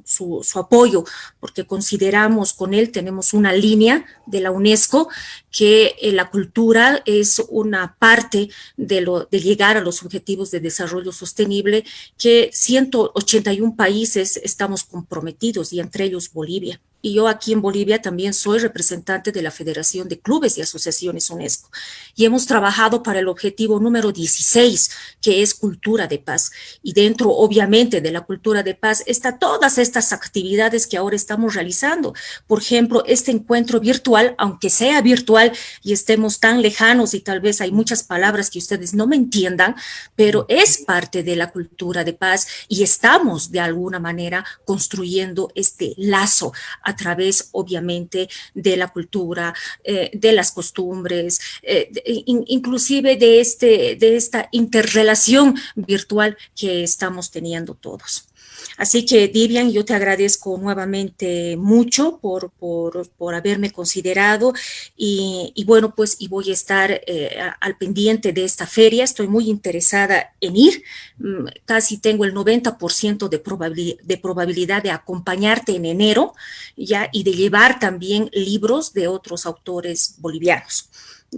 su apoyo, porque consideramos con él, tenemos una línea de la UNESCO, que la cultura es una parte de llegar a los objetivos de desarrollo sostenible, que 181 países estamos comprometidos y entre ellos Bolivia. Y yo aquí en Bolivia también soy representante de la Federación de Clubes y Asociaciones UNESCO. Y hemos trabajado para el objetivo número 16, que es cultura de paz. Y dentro, obviamente, de la cultura de paz están todas estas actividades que ahora estamos realizando. Por ejemplo, este encuentro virtual, aunque sea virtual y estemos tan lejanos y tal vez hay muchas palabras que ustedes no me entiendan, pero es parte de la cultura de paz y estamos de alguna manera construyendo este lazo a través, obviamente, de la cultura, de las costumbres, inclusive de esta interrelación virtual que estamos teniendo todos. Así que, Divian, yo te agradezco nuevamente mucho por haberme considerado y bueno, pues y voy a estar al pendiente de esta feria. Estoy muy interesada en ir. Casi tengo el 90% de probabilidad de acompañarte en enero, ya, y de llevar también libros de otros autores bolivianos.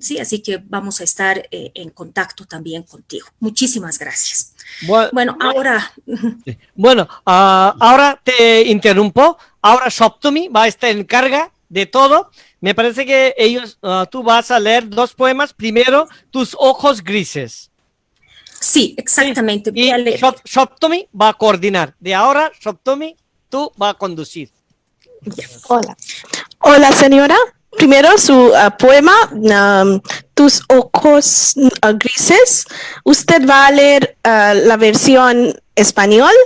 Sí, así que vamos a estar en contacto también contigo. Muchísimas gracias. Bueno, ahora... Bueno, ahora te interrumpo. Ahora Shoptumi va a estar en carga de todo. Me parece que ellos, tú vas a leer dos poemas. Primero, Tus ojos grises. Sí, exactamente. Voy a Y leer. Shoptomi va a coordinar. De ahora, Shoptomi, tú vas a conducir. Hola. Hola, señora. Primero su poema, Tus ojos grises. Usted va a leer la versión español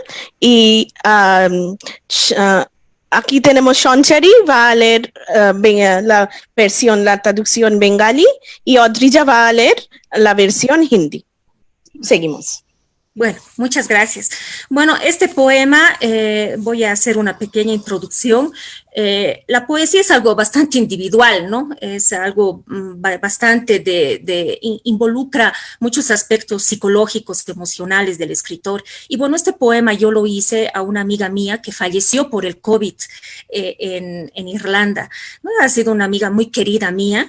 y aquí tenemos Sean Cherry, va a leer la versión, la traducción bengalí y Odrija va a leer la versión hindi. Seguimos. Bueno, muchas gracias. Bueno, este poema, voy a hacer una pequeña introducción. La poesía es algo bastante individual, ¿no? Es algo bastante involucra muchos aspectos psicológicos, emocionales del escritor. Y bueno, este poema yo lo hice a una amiga mía que falleció por el COVID en Irlanda, ¿no? Ha sido una amiga muy querida mía.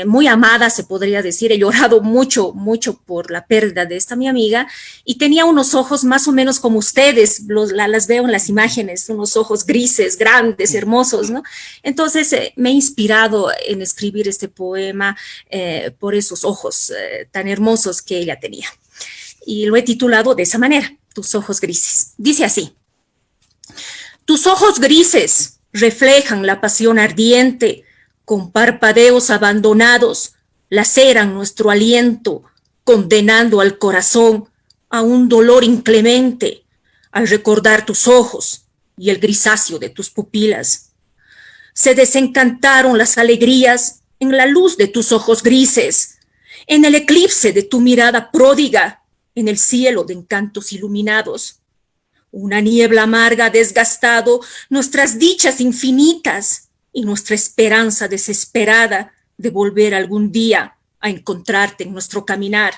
Muy amada, se podría decir. He llorado mucho, mucho por la pérdida de esta mi amiga y tenía unos ojos más o menos como ustedes, las veo en las imágenes, unos ojos grises, grandes, hermosos, ¿no? Entonces me he inspirado en escribir este poema por esos ojos tan hermosos que ella tenía. Y lo he titulado de esa manera, Tus ojos grises. Dice así: tus ojos grises reflejan la pasión ardiente, con parpadeos abandonados, laceran nuestro aliento, condenando al corazón a un dolor inclemente al recordar tus ojos y el grisáceo de tus pupilas. Se desencantaron las alegrías en la luz de tus ojos grises, en el eclipse de tu mirada pródiga, en el cielo de encantos iluminados. Una niebla amarga ha desgastado nuestras dichas infinitas y nuestra esperanza desesperada de volver algún día a encontrarte en nuestro caminar.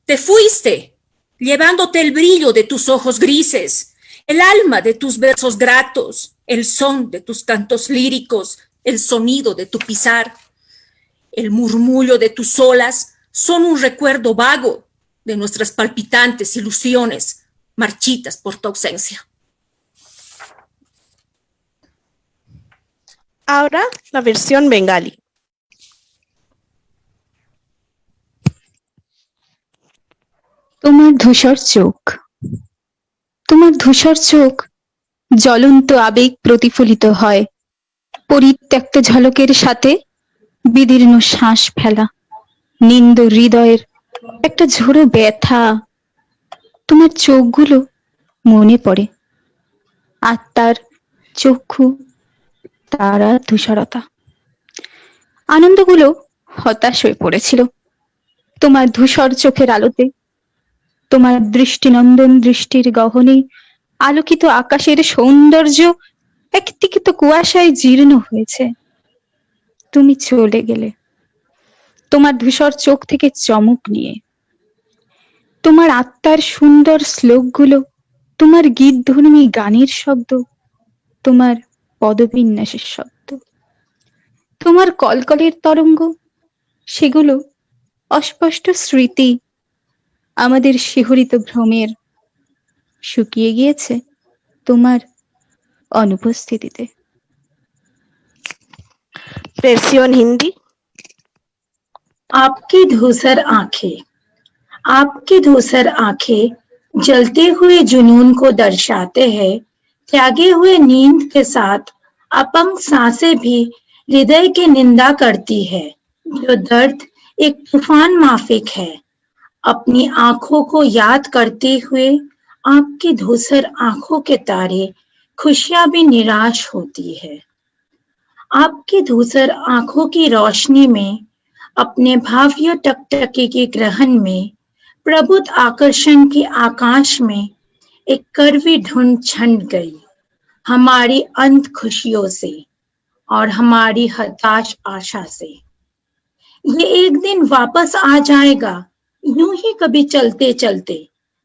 Te fuiste, llevándote el brillo de tus ojos grises, el alma de tus versos gratos, el son de tus cantos líricos, el sonido de tu pisar. El murmullo de tus olas son un recuerdo vago de nuestras palpitantes ilusiones, marchitas por tu ausencia. Ahora la versión bengalí. তোমার ধূসর চোখ জ্বলন্ত আবেগ প্রতিফলিত হয়, পরিত্যক্ত ঝলকের সাথে বিদীর্ণ শ্বাস ফেলা, নিন্দ হৃদয়ের একটা ঝোড়ো ব্যথা। তোমার চোখগুলো মনে পড়ে, আত্মার চক্ষু, তারা ধূসরতা। আনন্দগুলো হতাশ হয়ে পড়েছিল তোমার ধূসর চোখের আলোতে। তোমার দৃষ্টিনন্দন দৃষ্টির গহনে আলোকিত আকাশের সৌন্দর্য একটিকিত কুয়াশায় জীর্ণ হয়েছে। তুমি চলে গেলে তোমার ধূসর চোখ থেকে চমক নিয়ে। তোমার আত্মার সুন্দর শ্লোকগুলো, তোমার গীতধর্মী গানের শব্দ, তোমার পদবিন্যাসের শব্দ, তোমার কলকলের তরঙ্গ, সেগুলো অস্পষ্ট স্মৃতি আমাদের শিহরিত ভ্রমের, শুকিয়ে গিয়েছে তোমার অনুপস্থিতিতে। versión hindi. आपकी धूसर आंखें जलते हुए जुनून को दर्शाते हैं। त्यागे हुए नींद के साथ अपंग सांसें भी हृदय की निंदा करती है। जो दर्द एक तूफान माफिक है। अपनी आंखों को याद करते हुए आपकी धूसर आंखों के तारे खुशियां भी निराश होती है। आपकी धूसर आंखों की रोशनी में, अपने भाव्य टकटकी के ग्रहण में, प्रबुद्ध आकर्षण के आकाश में एक करवी धुन छंट गई हमारी अंत खुशियों से और हमारी हताश आशा से। ये एक दिन वापस आ जाएगा। यूं ही कभी चलते चलते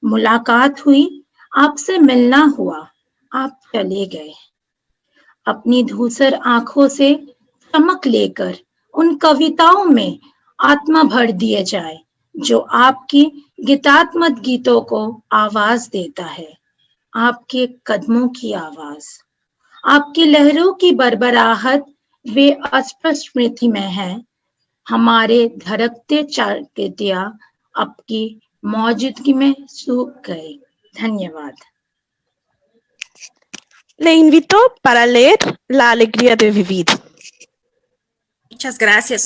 मुलाकात हुई, आपसे मिलना हुआ, आप चले गए। अपनी धूसर आंखों से चमक लेकर उन कविताओं में आत्मा भर दिए जाए जो आपकी गीतात्मक गीतों को आवाज देता है। आपके कदमों की आवाज, आपकी लहरों की बरबराहट वे अस्पष्ट स्मृति में हैं। हमारे धड़कते चाकृतियां आपकी मौजूदगी में सूख गए। धन्यवाद। Le invito para leer La alegría de vivir. Muchas gracias.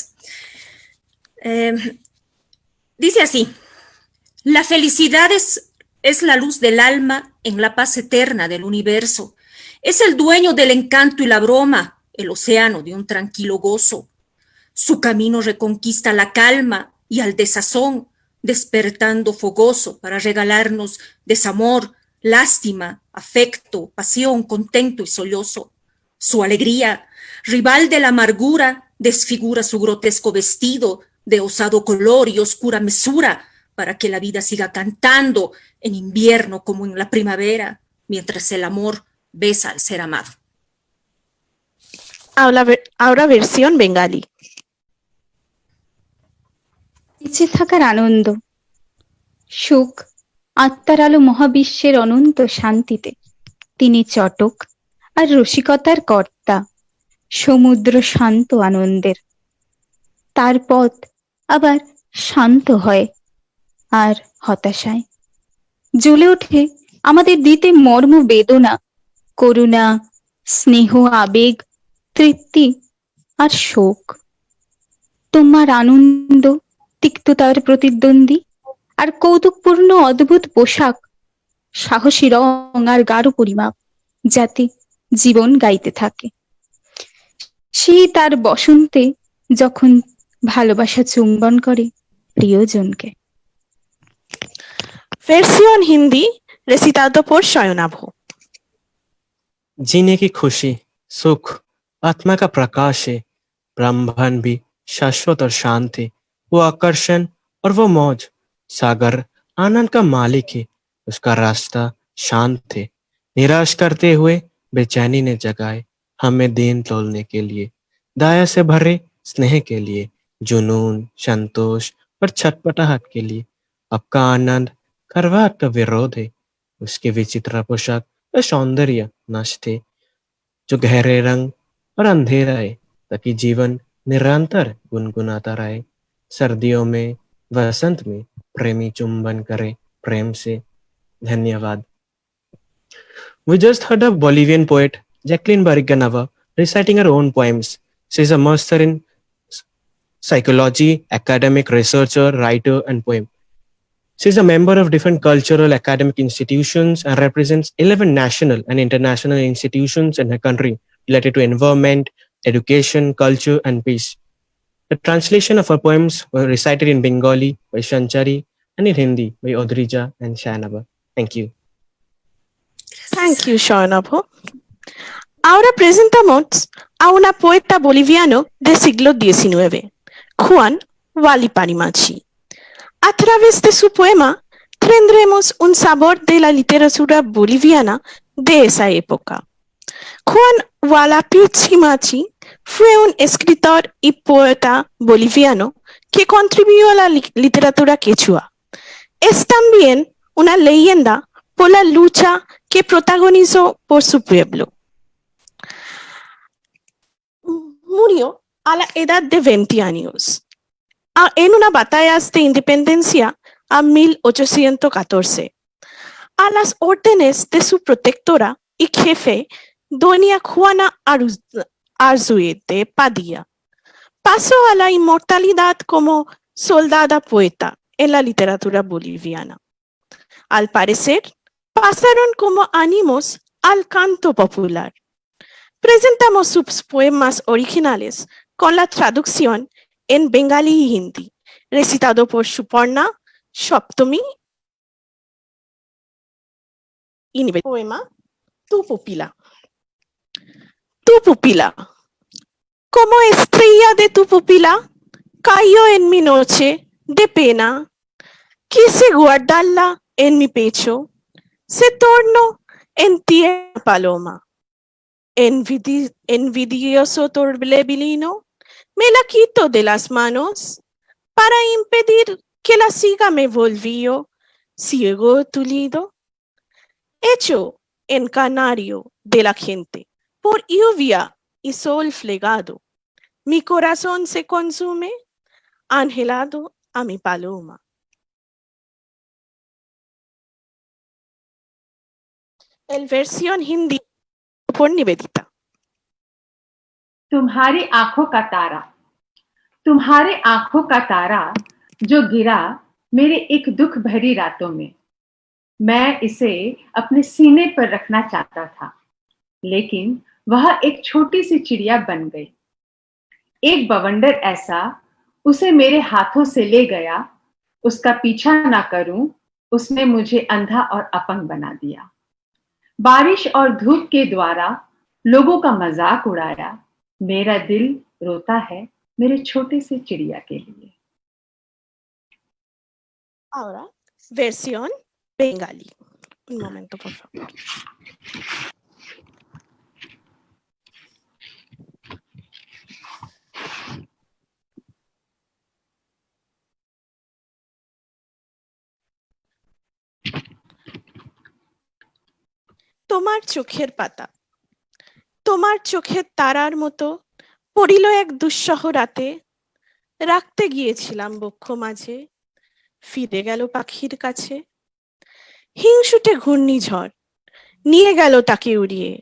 Dice así, la felicidad es la luz del alma en la paz eterna del universo. Es el dueño del encanto y la broma, el océano de un tranquilo gozo. Su camino reconquista la calma y al desazón, despertando fogoso para regalarnos desamor, lástima, afecto, pasión, contento y sollozo. Su alegría, rival de la amargura, desfigura su grotesco vestido de osado color y oscura mesura para que la vida siga cantando en invierno como en la primavera, mientras el amor besa al ser amado. Ahora versión bengali. বেঁচে থাকার আনন্দ, সুখ, আত্মার আলো মহাবিশ্বের অনন্ত শান্তিতে। তিনি চটক আর রসিকতার কর্তা, সমুদ্র শান্ত আনন্দের। তার পথ আবার শান্ত হয় আর হতাশায় জ্বলে ওঠে আমাদের দিতে মর্ম বেদনা, করুণা, স্নেহ, আবেগ, তৃপ্তি আর শোক। তোমার আনন্দ তিক্ততার প্রতিদ্বন্দ্বী আর কৌতুকপূর্ণ অদ্ভুত পোশাক, সাহসী রং আর গাঢ় পরিমাপ, যাতে জীবন গাইতে থাকে। শীত আর বসন্তে যখন ভালোবাসা চুম্বন করে প্রিয়জনকে। Versión hindi recitado por Shoyonabho. जीने की खुशी, सुख, आत्मा का प्रकाश है। ब्रह्मांड भी शाश्वत और शांत है। वो आकर्षण और वो मौज, सागर आनंद का मालिक है। उसका रास्ता शांत है। निराश करते हुए बेचैनी ने जगाए हमें दीन तोलने के लिए, दया से भरे स्नेह के लिए, जुनून, संतोष और छटपटाहट के लिए। आपका आनंद करवाहट का विरोध है। उसके विचित्र पोशाक और सौंदर्य नष्ट है, जो गहरे रंग और अंधेरा है, ताकि जीवन निरंतर गुनगुनाता रहे। सर्दियों में, वसंत में प्रेमी चुंबन करे प्रेम से। धन्यवाद। We just heard a Bolivian poet, Jacqueline Barriganava, reciting her own poems. She is a master in psychology, academic researcher, writer, and poem. She is a member of different cultural academic institutions and represents 11 national and international institutions in her country related to environment, education, culture, and peace. The translation of her poems were recited in Bengali by Shanchari and in Hindi by Odrija and Shanaba. Thank you. Thank you, Shoyonabho. Ahora presentamos a una poeta boliviano del siglo XIX, Juan Waliparimachi. A través de su poema tendremos un sabor de la literatura boliviana de esa época. Juan Walaparimachi fue un escritor y poeta boliviano que contribuyó a la literatura quechua. Es también una leyenda por la lucha que protagonizó por su pueblo. Murió a la edad de 20 años en una batalla de independencia a 1814, a las órdenes de su protectora y jefe, doña Juana Arzuete Padilla. Pasó a la inmortalidad como soldada poeta en la literatura boliviana. Al parecer, pasaron como ánimos al canto popular. Presentamos sus poemas originales con la traducción en bengalí y hindi, recitado por Suparna Shoptami y Nivedita. Poema Tu pupila. Tu pupila. Como estrella de tu pupila, cayó en mi noche de pena. Quise guardarla en mi pecho. Se tornó en tierra paloma. Envidioso torbellino, me la quito de las manos para impedir que la siga me volvió ciego tulido, hecho en canario de la gente por lluvia y sol flegado. Mi corazón se consume, anhelado a mi paloma. El versión hindi por Nivedita. तुम्हारी आंखों का तारा, तुम्हारे आंखों का तारा जो गिरा मेरे एक दुख भरी रातों में, मैं इसे अपने सीने पर रखना चाहता था, लेकिन वह एक छोटी सी चिड़िया बन गई। एक बवंडर ऐसा उसे मेरे हाथों से ले गया, उसका पीछा ना करूं, उसने मुझे अंधा और अपंग बना दिया। बारिश और धूप के द्वारा लोगों का मजाक उड़ाया, मेरा दिल रोता है मेरे छोटे से चिड़िया के लिए। Ahora, versión bengalí. Un momento, por favor. তোমার চোখের পাতা, তোমার চোখের তারার মতো পড়িল এক দুঃসহ রাতে, রাখতে গিয়েছিলাম বক্ষ মাঝে, ফিরে গেল পাখির কাছে। হিংসুটে ঘূর্ণিঝড় নিয়ে গেল তাকে উড়িয়ে,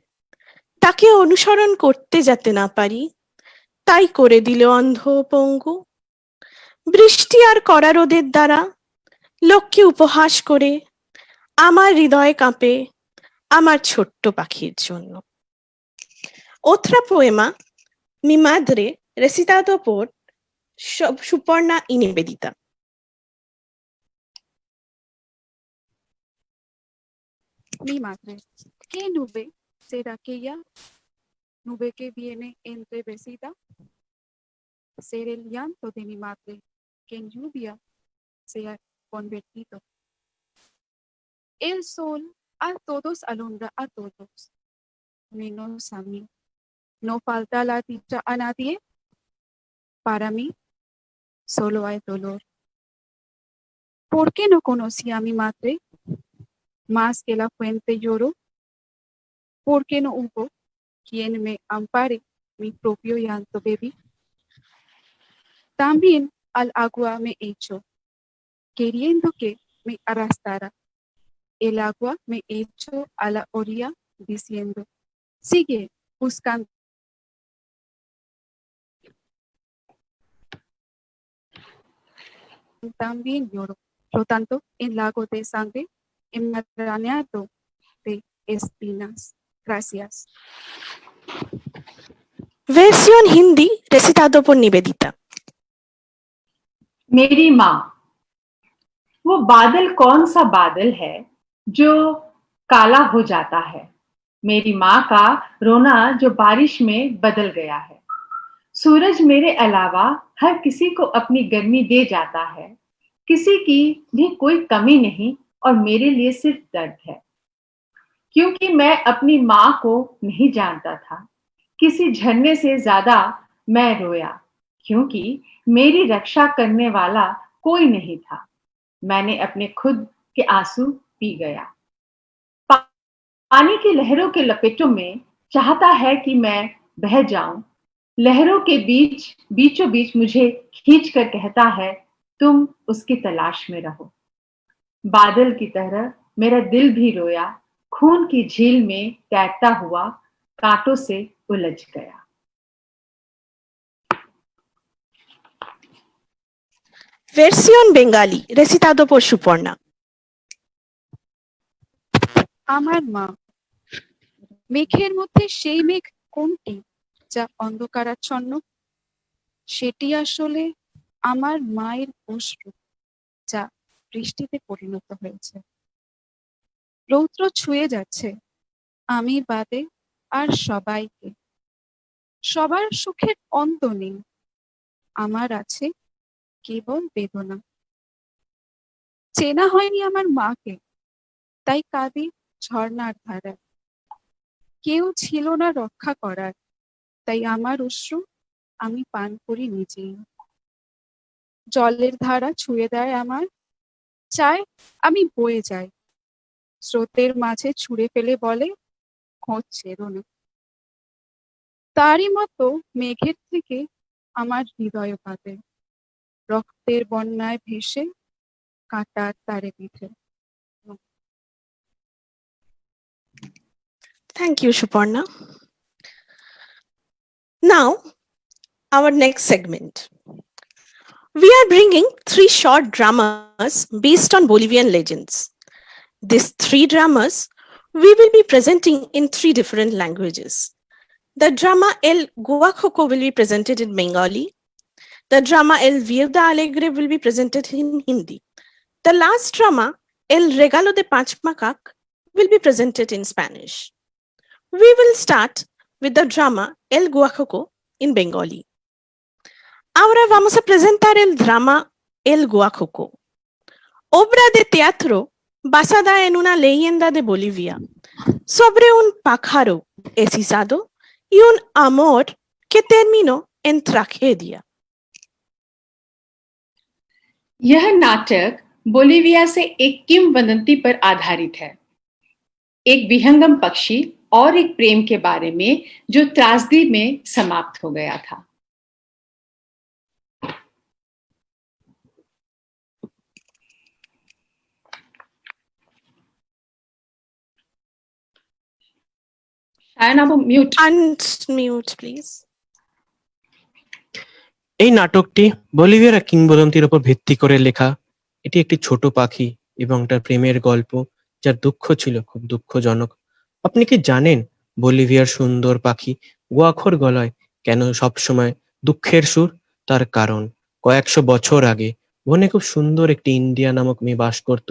তাকে অনুসরণ করতে যাতে না পারি, তাই করে দিল অন্ধ ও পঙ্গু। বৃষ্টি আর কড়া রোদের দ্বারা লোককে উপহাস করে আমার হৃদয় কাঁপে আমার ছোট্ট পাখির জন্য। Otra poema, Mi madre, recitado por Suparna y Nivedita. Mi madre, ¿qué nube será aquella? Nube que viene entrevecida. Ser el llanto de mi madre, que en lluvia se ha convertido. El sol a todos alumbra a todos, menos a mí. No falta la dicha a nadie. Para mí, solo hay dolor. ¿Por qué no conocí a mi madre? Más que la fuente lloro. ¿Por qué no hubo quien me ampare mi propio llanto bebí? También al agua me echo, queriendo que me arrastrara. El agua me echo a la orilla diciendo, sigue buscando. También lloro, flotando en lago de sangre, enmarañado de espinas. Gracias. Versión hindi, recitado por Nivedita. मेरी माँ, वो बादल कौन सा बादल है जो काला हो जाता है। मेरी माँ का रोना जो बारिश में बदल गया है। सूरज मेरे अलावा हर किसी को अपनी गर्मी दे जाता है, किसी की भी कोई कमी नहीं और मेरे लिए सिर्फ दर्द है। क्योंकि मैं अपनी माँ को नहीं जानता था, किसी झरने से ज्यादा मैं रोया, क्योंकि मेरी रक्षा करने वाला कोई नहीं था। मैंने अपने खुद के आंसू पी गया। पानी की लहरों के लपेटों में चाहता है कि मैं बह जाऊं, लहरों के बीचों बीच मुझे खींच कर कहता है, तुम उसकी तलाश में रहो। बादल की तरह मेरा दिल भी रोया, खून की झील में तैरता हुआ कांटों से उलझ गया। Versión bengalí, recitado por Suparna. আমার মা, মেঘের মধ্যে সেই মেঘ কোনটি যা অন্ধকারাচ্ছন্ন? সেটি আসলে আমার মায়ের অশ্রু, যা বৃষ্টিতে পরিণত হয়েছে। রৌদ্র ছুঁয়ে যাচ্ছে আমি বাদে আর সবাইকে। সবার সুখের অন্ত নেই, আমার আছে কেবল বেদনা। চেনা হয়নি আমার মাকে, তাই কাঁদি ঝর্ণার ধারায়। কেউ ছিল না রক্ষা করার, তাই আমার অশ্রু আমি পান করি নিজেই। জলের ধারা ছুঁয়ে দেয় আমার, চায় আমি বয়ে যাই। স্রোতের মাঝে ছুঁড়ে ফেলে বলে, খোঁজ ছেড়ো না। তারই মতো মেঘের থেকে আমার হৃদয় পাতে রক্তের বন্যায় ভেসে কাঁটার তারে পিঠে। Thank you, Suparna. Now, our next segment. We are bringing 3 short dramas based on Bolivian legends. These 3 dramas we will be presenting in 3 different languages. The drama El Guajoco will be presented in Bengali. The drama El Viuda Alegre will be presented in Hindi. The last drama El Regalo de Pachmacac will be presented in Spanish. We will start with the drama El Guajoco in Bengali. Ahora vamos a presentar el drama El Guajoco, obra de teatro basada en una leyenda de Bolivia sobre un pájaro hechizado y un amor que terminó en tragedia. यह नाटक बोलिविया से एक किंवदंती पर आधारित है। एक विहंगम पक्षी और एक प्रेम के बारे में जो त्रासदी में समाप्त हो गया था। शायन आप म्यूट। Unmute, please. এই নাটকটি বলিভিয়ার এক কিংবদন্তির উপর ভিত্তি করে লেখা। এটি একটি ছোট পাখি এবং তার প্রেমের গল্প, যার দুঃখ ছিল খুব দুঃখজনক। আপনি কি জানেন বলিভিয়ার সুন্দর পাখি গুয়াখোর গলায় কেন সবসময় দুঃখের সুর? তার কারণ কয়েকশো বছর আগে বনে খুব সুন্দর একটি ইন্ডিয়া নামক মেয়ে বাস করত,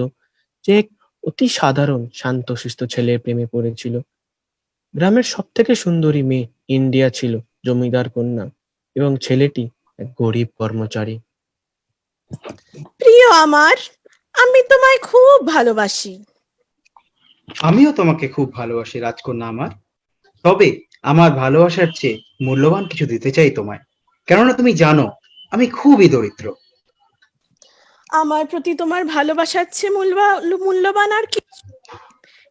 যে এক অতি সাধারণ শান্তশিষ্ট ছেলের প্রেমে পড়েছিল। গ্রামের সব থেকে সুন্দরী মেয়ে ইন্ডিয়া ছিল জমিদার কন্যা এবং ছেলেটি এক গরিব কর্মচারী। প্রিয় আমার, আমি তোমায় খুব ভালোবাসি। আমিও তোমাকে খুব ভালোবাসি রাজকন্যা আমার। তবে আমার ভালোবাসার চেয়ে মূল্যবান কিছু দিতে চাই তোমায়, কেননা তুমি জানো আমি খুবই দরিদ্র। আমার প্রতি তোমার ভালোবাসার চেয়ে মূল্যবান আর কি?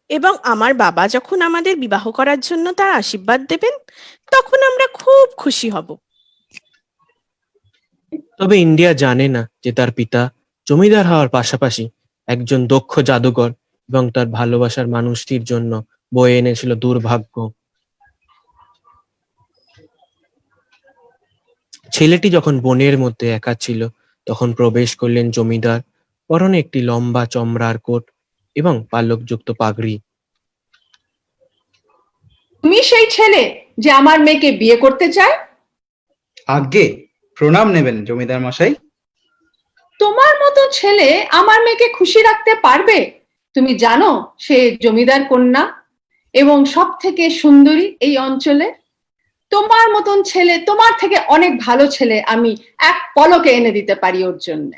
এবং আমার বাবা যখন আমাদের বিবাহ করার জন্য তার আশীর্বাদ দেবেন, তখন আমরা খুব খুশি হব। তবে ইন্ডিয়া জানে না যে তার পিতা জমিদার হওয়ার পাশাপাশি একজন দক্ষ জাদুকর এবং তার ভালোবাসার মানুষটির জন্য বয়ে এনেছিল দুর্ভাগ্য। ছেলেটি যখন বনের মধ্যে একা ছিল, তখন প্রবেশ করলেন জমিদার, পরনে একটি লম্বা চমড়ার কোট এবং পালকযুক্ত পাগড়ি। তুমি সেই ছেলে যে আমার মেয়েকে বিয়ে করতে চায়? আজ্ঞে, প্রণাম নেবেন জমিদার মশাই। তোমার মতো ছেলে আমার মেয়েকে খুশি রাখতে পারবে? তুমি জানো সে জমিদার কন্যা এবং সব থেকে সুন্দরী এই অঞ্চলে। তোমার মতন ছেলে, তোমার থেকে অনেক ভালো ছেলে আমি এক পলকে এনে দিতে পারি ওর জন্য।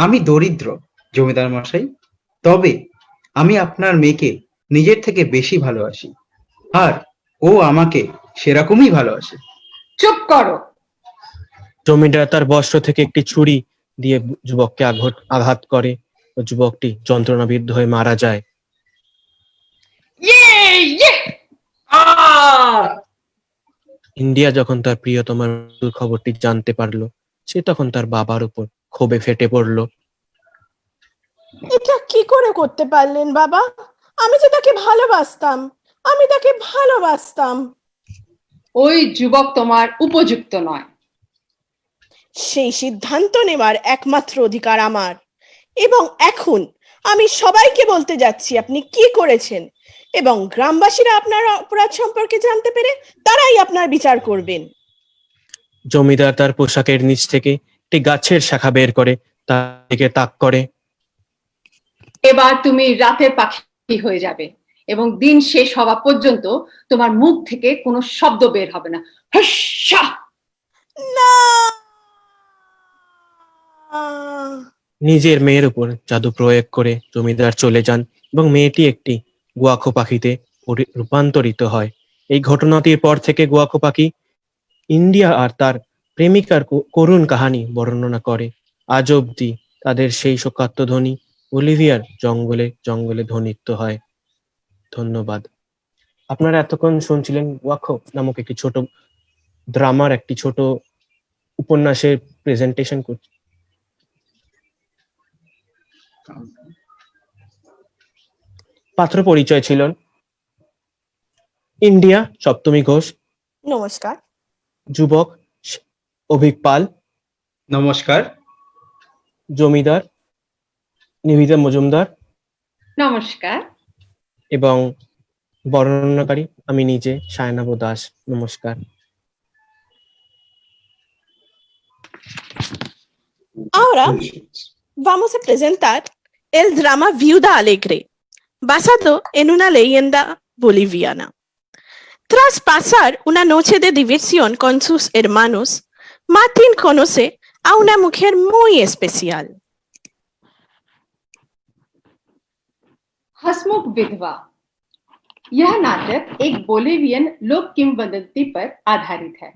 আমি দরিদ্র জমিদার মশাই, তবে আমি আপনার মেয়েকে নিজের থেকে বেশি ভালোবাসি, আর ও আমাকে সেরকমই ভালোবাসে। চুপ করো। জমিদার তার বস্ত্র থেকে একটি ছুরি দিয়ে যুবককে আঘাত করে ও যুবকটি যন্ত্রণাবিদ্ধ হয়ে মারা যায়। ইন্ডিয়া যখন তার প্রিয়তমার মৃত্যুর খবরটি জানতে পারলো, সে তখন তার বাবার উপর ক্ষোভে ফেটে পড়ল। এটা কি করে করতে পারলেন বাবা? আমি যে তাকে ভালোবাসতাম, আমি তাকে ভালোবাসতাম। ওই যুবক তোমার উপযুক্ত নয়। সেই সিদ্ধান্ত নেওয়ার একমাত্র অধিকার আমার, এবং এখন আমি সবাইকে বলতে যাচ্ছি আপনি কি করেছেন, এবং গ্রামবাসীরা আপনার অপরাধ সম্পর্কে জানতে পেরে তারাই আপনার বিচার করবেন। জমিদার তার পোশাকের নিচ থেকে একটি গাছের শাখা বের করে তার দিকে তাক করে। এবার তুমি রাতের পাখি হয়ে যাবে এবং দিন শেষ হওয়া পর্যন্ত তোমার মুখ থেকে কোনো শব্দ বের হবে না। হাস্যা! না, নিজের মেয়ের উপর জাদু প্রয়োগ করে জমিদার চলে যান এবং মেয়েটি একটি গুয়াখো পাখিতে রূপান্তরিত হয়। এই ঘটনাটির পর থেকে গুয়াখো পাখি ইন্ডিয়া আর তার প্রেমিকার করুণ কাহিনী বর্ণনা করে। আজ অব্দি তাদের সেই শোকার্তধ্বনি বলিভিয়ার জঙ্গলে জঙ্গলে ধ্বনিত হয়। ধন্যবাদ। আপনারা এতক্ষণ শুনছিলেন গুয়াখো নামক একটি ছোট ড্রামার একটি ছোট উপন্যাসের প্রেজেন্টেশন করছি। পাত্র পরিচয় ছিলেন ইন্ডিয়া সপ্তমী ঘোষ, নমস্কার। যুবক অভিক পাল, নমস্কার। জমিদার নিবেদিতা মজুমদার নমস্কার। এবং বর্ণনাকারী আমি নিজে সায়নাভ দাস। নমস্কার। Ahora vamos a presentar el drama Viuda Alegre, basado en una leyenda boliviana. Tras pasar una noche de diversión con sus hermanos, Martín conoce a una mujer muy especial. हसमुख विधवा। यह नाटक एक बोलिवियन लोक किंवदंती पर आधारित है।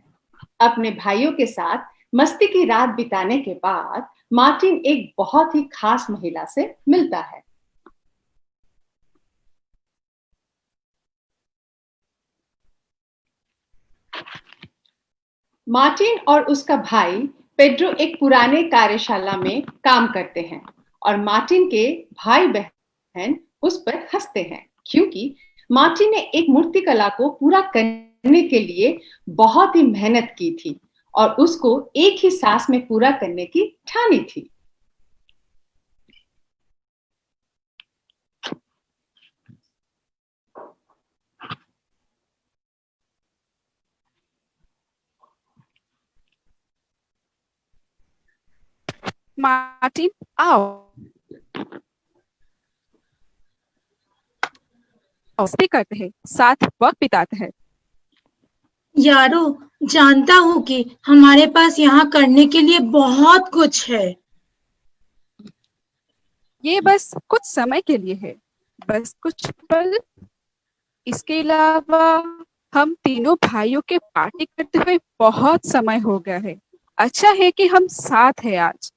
अपने भाइयों के साथ मस्ती की रात बिताने के बाद मार्टिन एक बहुत ही खास महिला से मिलता है। मार्टिन और उसका भाई पेड्रो एक पुराने कार्यशाला में काम करते हैं और मार्टिन के भाई बहन उस पर हंसते हैं क्योंकि मार्टिन ने एक मूर्तिकला को पूरा करने के लिए बहुत ही मेहनत की थी और उसको एक ही सांस में पूरा करने की ठानी थी। मार्टिन आओ, मस्ती करते हैं, साथ वक्त बिताते हैं। यारो, जानता हूँ कि हमारे पास यहाँ करने के लिए बहुत कुछ है। ये बस कुछ समय के लिए है, बस कुछ पल। इसके अलावा हम तीनों भाइयों के पार्टी करते हुए बहुत समय हो गया है। अच्छा है कि हम साथ हैं आज।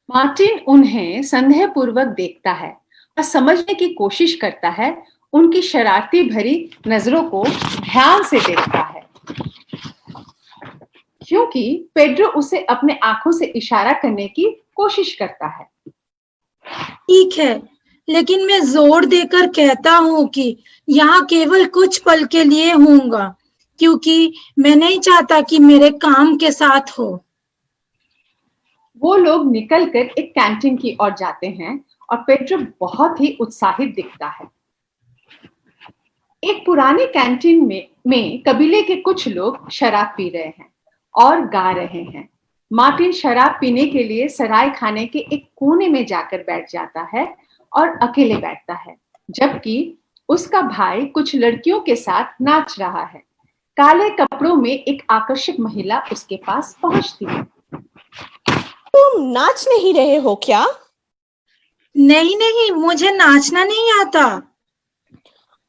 मार्टिन उन्हें संदेहपूर्वक देखता है और समझने की कोशिश करता है। उनकी शरारती भरी नजरों को ध्यान से देखता है क्योंकि पेड्रो उसे अपने आंखों से इशारा करने की कोशिश करता है। ठीक है, लेकिन मैं जोर देकर कहता हूँ कि यहाँ केवल कुछ पल के लिए हूँगा क्योंकि मैं नहीं चाहता कि मेरे काम के साथ हो। वो लोग निकलकर एक कैंटीन की ओर जाते हैं और पेड्रो बहुत ही उत्साहित दिखता है। एक पुराने कैंटीन में कबीले के कुछ लोग शराब पी रहे हैं और गा रहे हैं। मार्टिन शराब पीने के लिए सराय खाने के एक कोने में जाकर बैठ जाता है और अकेले बैठता है, जबकि उसका भाई कुछ लड़कियों के साथ नाच रहा है। काले कपड़ों में एक आकर्षक महिला उसके पास पहुंचती है। तुम नाच नहीं रहे हो क्या? नहीं नहीं, मुझे नाचना नहीं आता।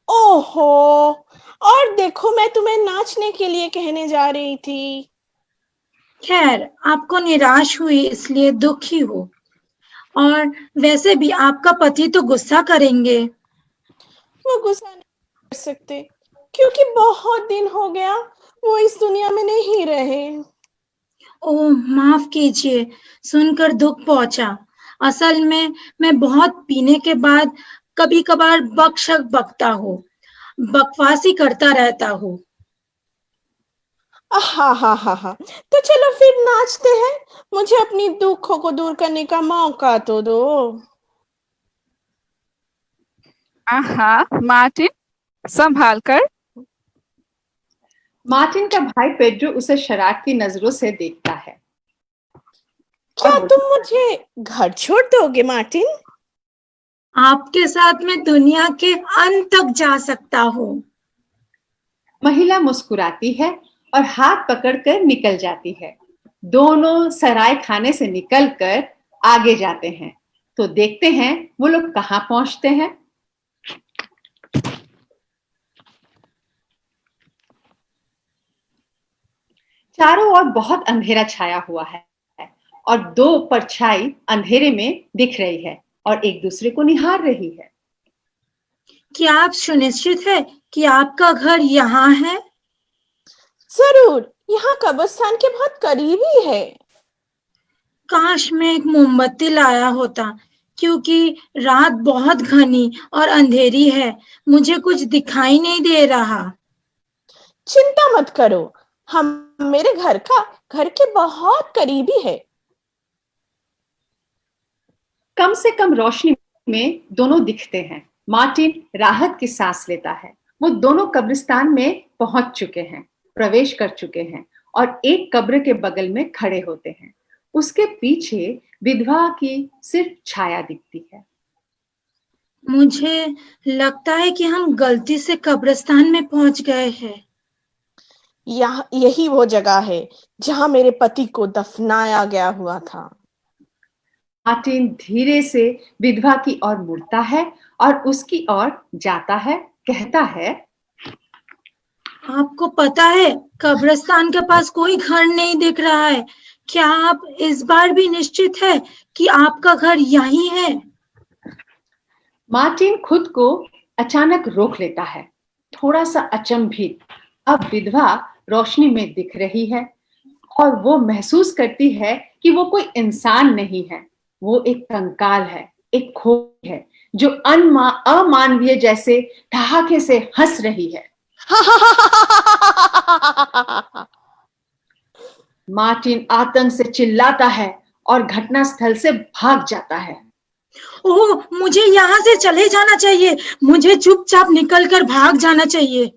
ओहो, और देखो मैं तुम्हें नाचने के लिए कहने जा रही थी। खैर, आपको निराश हुई इसलिए दुखी हो, और वैसे भी आपका पति तो गुस्सा करेंगे। वो गुस्सा नहीं कर सकते क्योंकि बहुत दिन हो गया वो इस दुनिया में नहीं रहे। ओह, माफ कीजिए, सुनकर दुख पहुंचा। असल में मैं बहुत पीने के बाद कभी कभार बकशक बकता हूँ, बकवासी करता रहता हूँ। हा हा हा हा, तो चलो फिर नाचते हैं। मुझे अपनी दुखों को दूर करने का मौका तो दो। आहा, मार्टिन संभाल कर। मार्टिन का भाई पेड्रो उसे शरारती नजरों से देखता है। क्या तुम मुझे घर छोड़ दोगे मार्टिन? आपके साथ मैं दुनिया के अंत तक जा सकता हूँ। महिला मुस्कुराती है और हाथ पकड़कर निकल जाती है। दोनों सराय खाने से निकलकर आगे जाते हैं। तो देखते हैं वो लोग कहाँ पहुंचते हैं। चारों ओर बहुत अंधेरा छाया हुआ है और दो परछाई अंधेरे में दिख रही है और एक दूसरे को निहार रही है। क्या आप सुनिश्चित है कि आपका घर यहाँ है? जरूर, यहाँ कब्रिस्तान के बहुत करीब ही है। काश मैं एक मोमबत्ती लाया होता, क्योंकि रात बहुत घनी और अंधेरी है, मुझे कुछ दिखाई नहीं दे रहा। चिंता मत करो, हम मेरे घर के बहुत करीबी है। कम से कम रोशनी में दोनों दिखते हैं। मार्टिन राहत की सांस लेता है। वो दोनों कब्रिस्तान में पहुंच चुके हैं, प्रवेश कर चुके हैं और एक कब्र के बगल में खड़े होते हैं। उसके पीछे विधवा की सिर्फ छाया दिखती है। मुझे लगता है कि हम गलती से कब्रिस्तान में पहुंच गए हैं। यही वो जगह है जहां मेरे पति को दफनाया गया हुआ था। मार्टिन धीरे से विधवा की ओर मुड़ता है और उसकी ओर जाता है, कहता है, आपको पता है, कब्रिस्तान के पास कोई घर नहीं दिख रहा है। क्या आप इस बार भी निश्चित है कि आपका घर यहीं है? मार्टिन खुद को अचानक रोक लेता है, थोड़ा सा अचंभित। अब विधवा रोशनी में दिख रही है और वो महसूस करती है कि वो कोई इंसान नहीं है, वो एक कंकाल है, एक खोपड़ी है जो अमानवीय जैसे ठहाके से हंस रही है। मार्टिन आतंक से चिल्लाता है और घटनास्थल से भाग जाता है। ओह, मुझे यहाँ से चले जाना चाहिए, मुझे चुपचाप निकलकर भाग जाना चाहिए।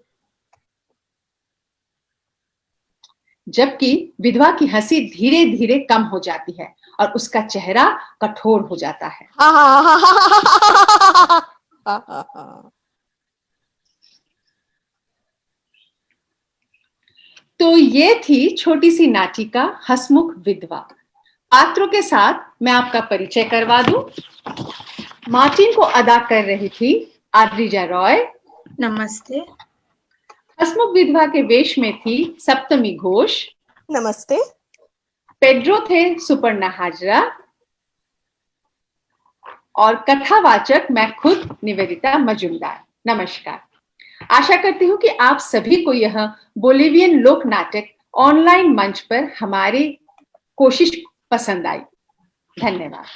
जबकि विधवा की हंसी धीरे धीरे कम हो जाती है और उसका चेहरा कठोर हो जाता है। तो ये थी छोटी सी नाटिका हंसमुख विधवा। पात्रों के साथ मैं आपका परिचय करवा दूं। मार्टिन को अदा कर रही थी आद्रिजा रॉय। नमस्ते। हंसमुख विधवा के वेश में थी सप्तमी घोष। नमस्ते। पेड्रो थे सुपर्णा हाजरा और कथावाचक मैं खुद निवेदिता मजुमदार। नमस्कार। आशा करती हूँ कि आप सभी को यह बोलिवियन लोक नाटक ऑनलाइन मंच पर हमारी कोशिश पसंद आई। धन्यवाद।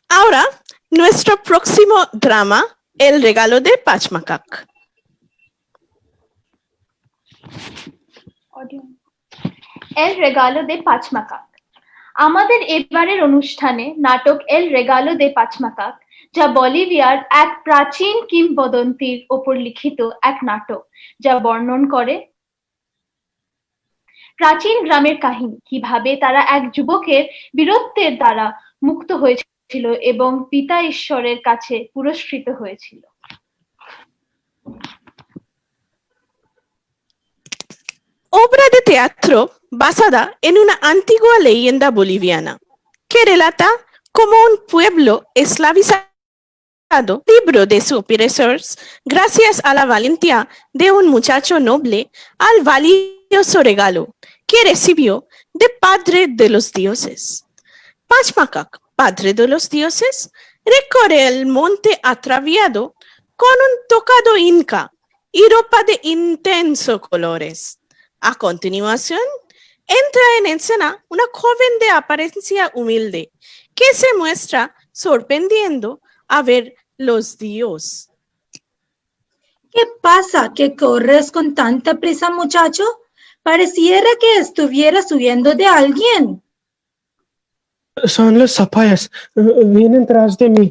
Ahora, nuestro próximo drama, El regalo de Pachmacac. এল রেগালো দে পাঁচমাকাক। আমাদের এবারের অনুষ্ঠানে নাটক এল রেগালো দে পাঁচমাকাক, যা বলিভিয়ার এক প্রাচীন কিংবদন্তির ওপর লিখিত এক নাটক, যা বর্ণন করে প্রাচীন গ্রামের কাহিনী, কিভাবে তারা এক যুবকের বীরত্বের দ্বারা মুক্ত হয়েছিল এবং পিতা ঈশ্বরের কাছে পুরস্কৃত হয়েছিল। Obra de teatro basada en una antigua leyenda boliviana que relata cómo un pueblo esclavizado, libro de superhéroes, gracias a la valentía de un muchacho noble, al valioso regalo que recibió de Padre de los Dioses. Pachmacac, Padre de los Dioses, recorre el monte atraviado con un tocado inca y ropa de intensos colores. A continuación, entra en escena una joven de apariencia humilde que se muestra sorprendiendo a ver los dioses. ¿Qué pasa? ¿Que corres con tanta prisa, muchacho? Pareciera que estuvieras huyendo de alguien. Son los zapallas. Vienen tras de mí.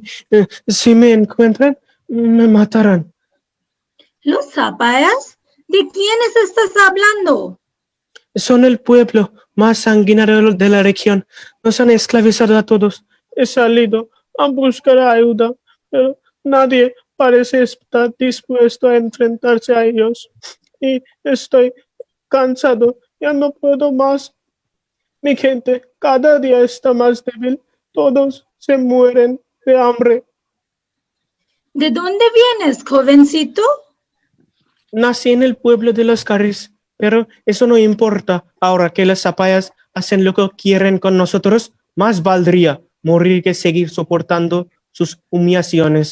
Si me encuentran, me matarán. ¿Los zapallas? ¿De quiénes estás hablando? Son el pueblo más sanguinario de la región. Nos han esclavizado a todos. He salido a buscar ayuda, pero nadie parece estar dispuesto a enfrentarse a ellos. Y estoy cansado, ya no puedo más. Mi gente cada día está más débil. Todos se mueren de hambre. ¿De dónde vienes, jovencito? Nací en el pueblo de los Carris, pero eso no importa. Ahora que las zapallas hacen lo que quieren con nosotros, más valdría morir que seguir soportando sus humillaciones.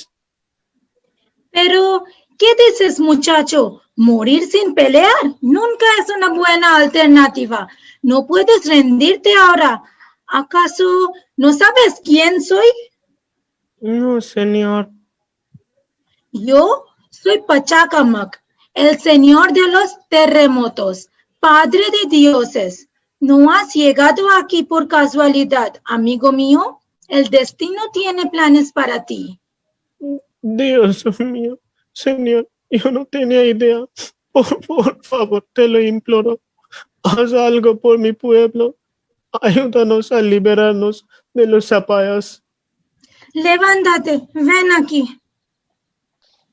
Pero, ¿Qué dices, muchacho? ¿Morir sin pelear? Nunca es una buena alternativa. No puedes rendirte ahora. ¿Acaso no sabes quién soy? No, señor. Yo soy Pachacamac, el señor de los terremotos, padre de dioses. No has llegado aquí por casualidad, amigo mío. El destino tiene planes para ti. Dios mío, señor, yo no tenía idea. Por favor, te lo imploro. Haz algo por mi pueblo. Ayúdanos a liberarnos de los zapayas. Levántate, ven aquí.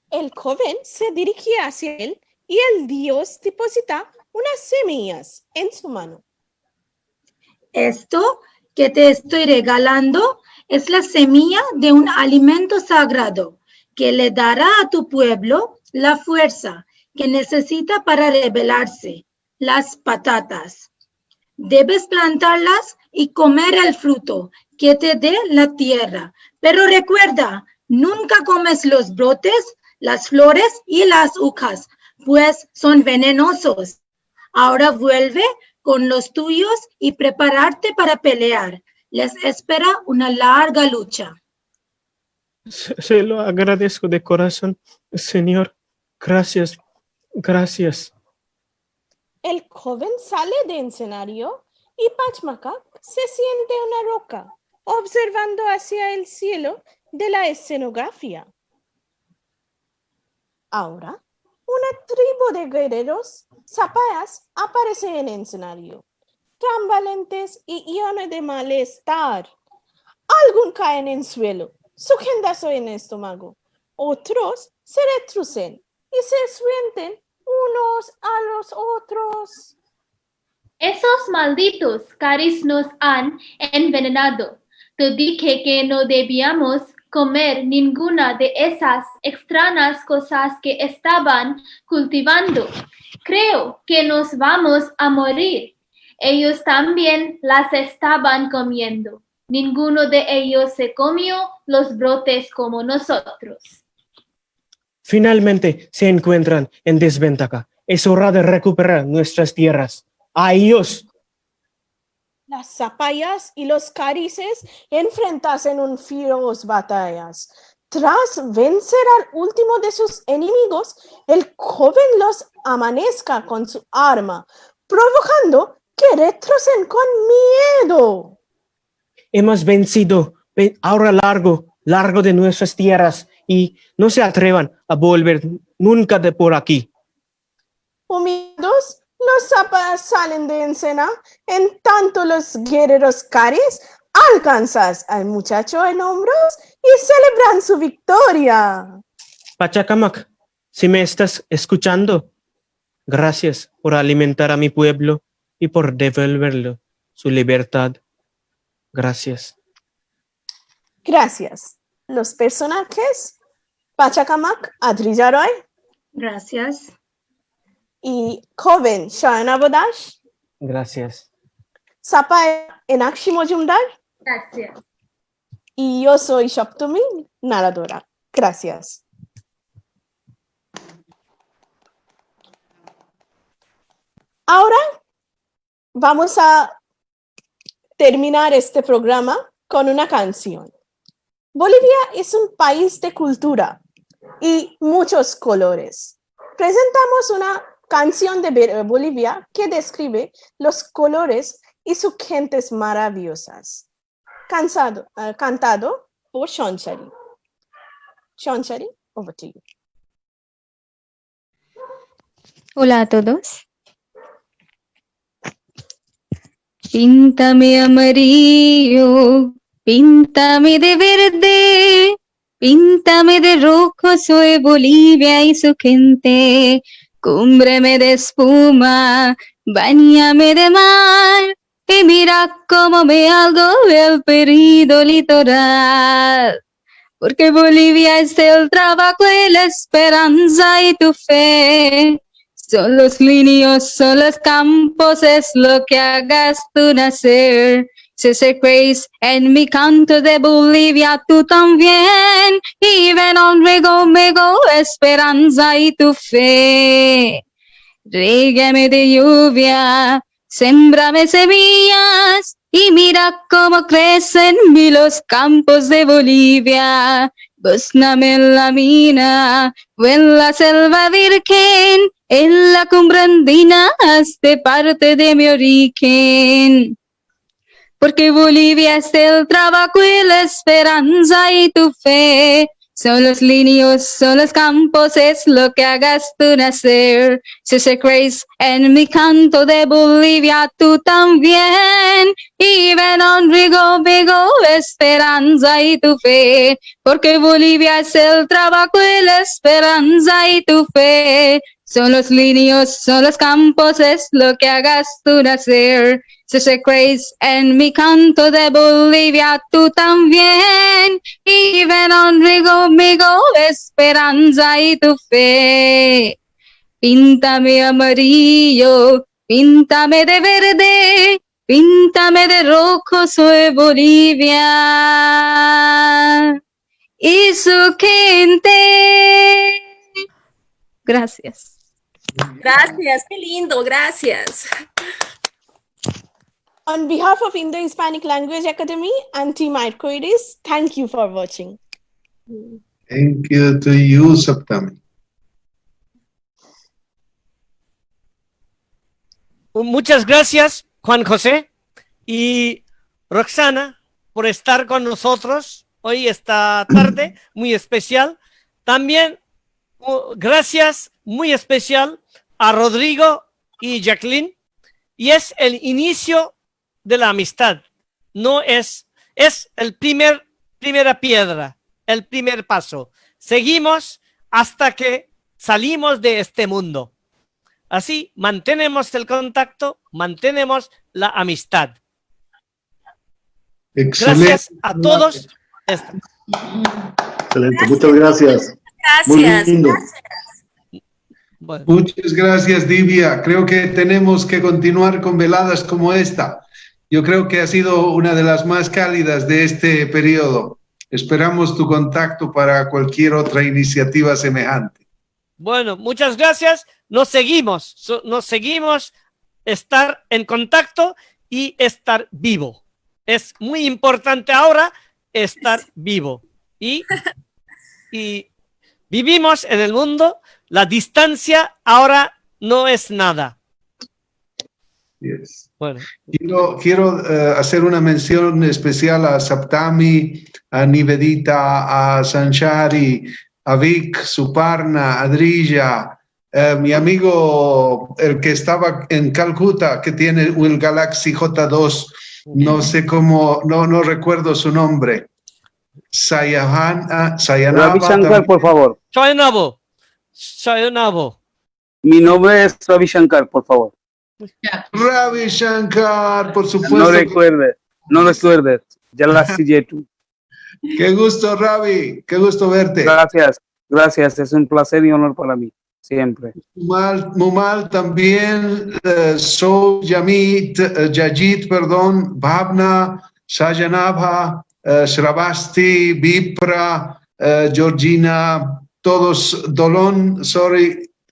El joven se dirigía hacia él y el dios deposita unas semillas en su mano. Esto que te estoy regalando es la semilla de un alimento sagrado que le dará a tu pueblo la fuerza que necesita para rebelarse, las patatas. Debes plantarlas y comer el fruto que te dé la tierra. Pero recuerda, nunca comes los brotes, las flores y las hojas, pues son venenosos. Ahora vuelve con los tuyos y prepararte para pelear. Les espera una larga lucha. Se lo agradezco de corazón, señor. Gracias, gracias. El joven sale del escenario y Pachacamac se siente en una roca, observando hacia el cielo de la escenografía. Ahora, una tribu de guerreros zapayas aparece en el escenario, tambaleantes y llenos de malestar. Algunos caen en el suelo, sujetándose en el estómago. Otros se retroceden y se sienten unos a los otros. Esos malditos caris nos han envenenado. Te dije que no debíamos comer ninguna de esas extrañas cosas que estaban cultivando. Creo que nos vamos a morir. Ellos también las estaban comiendo. Ninguno de ellos se comió los brotes como nosotros. Finalmente se encuentran en desventaja. Es hora de recuperar nuestras tierras. ¡A ellos! Las zapayas y los carices enfrentan un feroz batallas. Tras vencer al último de sus enemigos, el joven los amanezca con su arma, provocando que retroceden con miedo. Hemos vencido. Ahora largo de nuestras tierras y no se atrevan a volver nunca de por aquí. Humillados, los zapayas salen de escena, en tanto los guerreros caris alcanzan al muchacho en hombros y celebran su victoria. Pachacamac, si me estás escuchando, gracias por alimentar a mi pueblo y por devolverle su libertad. Gracias. Gracias. Los personajes: Pachacamac, Adrijaroy. Gracias. Y joven Shana Bodash. Gracias. Zapaya Enakshi Mojumdar. Gracias. Y yo soy Shoptumi, narradora. Gracias. Ahora vamos a terminar este programa con una canción. Bolivia es un país de cultura y muchos colores. Presentamos una canción de Bolivia que describe los colores y sus gentes maravillosas. Cantado por Shonchari. Shonchari, over to you. Hola a todos. Píntame amarillo, píntame de verde, píntame de rojo, soy Bolivia y su gente. Cúmbreme de espuma, bañame de mar, y mira cómo me hago el querido litoral. Porque Bolivia es el trabajo y la esperanza y tu fe. Son los líneas, son los campos, es lo que hagas tú nacer. Si se crees en mi canto de Bolivia, tú también. Y ven conmigo, esperanza y tu fe. Rígueme de lluvia, sémbrame semillas y mira cómo crecen los campos de Bolivia. Búscame en la mina o en la selva virgen, en la cumbre andina, hazte parte de mi origen. Porque Bolivia es el trabajo y la esperanza y tu fe. Son los líneas, son los campos, es lo que hagas tú nacer. Si se crees en mi canto de Bolivia, tú también. Y ven conmigo, esperanza y tu fe. Porque Bolivia es el trabajo y la esperanza y tu fe. Son los líneas, son los campos, es lo que hagas tú nacer. Si se crees en mi canto de Bolivia, tú también. Y ven conmigo, esperanza y tu fe. Píntame amarillo, píntame de verde, píntame de rojo, soy Bolivia y su gente. Gracias. Gracias, qué lindo, gracias. On behalf of Indo-Hispanic Language Academy and Team Arcoiris, thank you for watching. Thank you to you, Saptami. Muchas gracias, Juan José y Roxana, por estar con nosotros hoy, esta tarde, muy especial. También gracias muy especial a Rodrigo y Jacqueline. Y es el inicio de la amistad. No es el primera piedra, el primer paso. Seguimos hasta que salimos de este mundo. Así mantenemos el contacto, mantenemos la amistad. Excelente. Gracias a todos. Excelente, muchas gracias. Muy Gracias. lindo. Bueno, Muchas gracias, Divya. Creo que tenemos que continuar con veladas como esta. Yo creo que ha sido una de las más cálidas de este periodo. Esperamos tu contacto para cualquier otra iniciativa semejante. bueno, muchas gracias. Nos seguimos estar en contacto y estar vivo. Es muy importante ahora estar vivo. Y vivimos en el mundo. La distancia ahora no es nada. Yes. Bueno, Quiero hacer una mención especial a Saptami, a Nivedita, a Sanchari, a Vic, Suparna, a Drija, mi amigo, el que estaba en Calcuta, que tiene el Galaxy J2, no sé cómo, no recuerdo su nombre. Sayanaba. Ravi Shankar, por favor. Sayonabo. Mi nombre es Ravi Shankar, por favor. Ravi Shankar, por supuesto. No recuerdes. Galaxy J2. Qué gusto, Ravi. Qué gusto verte. Gracias. Es un placer y honor para mí. Siempre. Mumal también, Yajit, Bhavna, Sajanabha, Shravasti, Vipra, Georgina, todos, Dolon,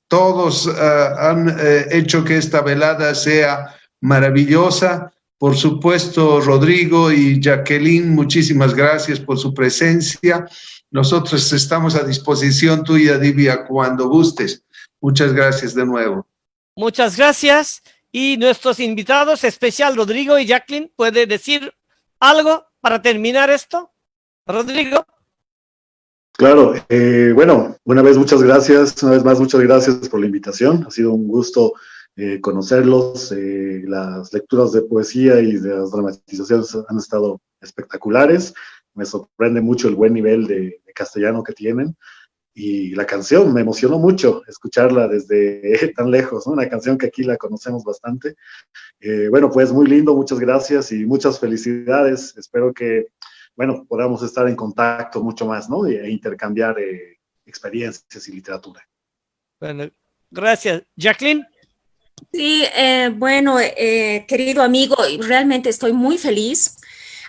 todos han hecho que esta velada sea maravillosa. Por supuesto, Rodrigo y Jacqueline, muchísimas gracias por su presencia. Nosotros estamos a disposición tuya, Divya, cuando gustes. Muchas gracias de nuevo. Muchas gracias. Y nuestros invitados especial, Rodrigo y Jacqueline, ¿puede decir algo para terminar esto? Rodrigo. Claro, bueno, una vez más muchas gracias por la invitación. Ha sido un gusto conocerlos. Las lecturas de poesía y de las dramatizaciones han estado espectaculares. Me sorprende mucho el buen nivel de castellano que tienen. Y la canción me emocionó mucho escucharla desde tan lejos, ¿no? Una canción que aquí la conocemos bastante. Bueno, pues muy lindo, muchas gracias y muchas felicidades. Espero que, bueno, podamos estar en contacto mucho más, ¿no? E intercambiar experiencias y literatura. Bueno, gracias. Jacqueline. Sí, bueno, querido amigo, realmente estoy muy feliz.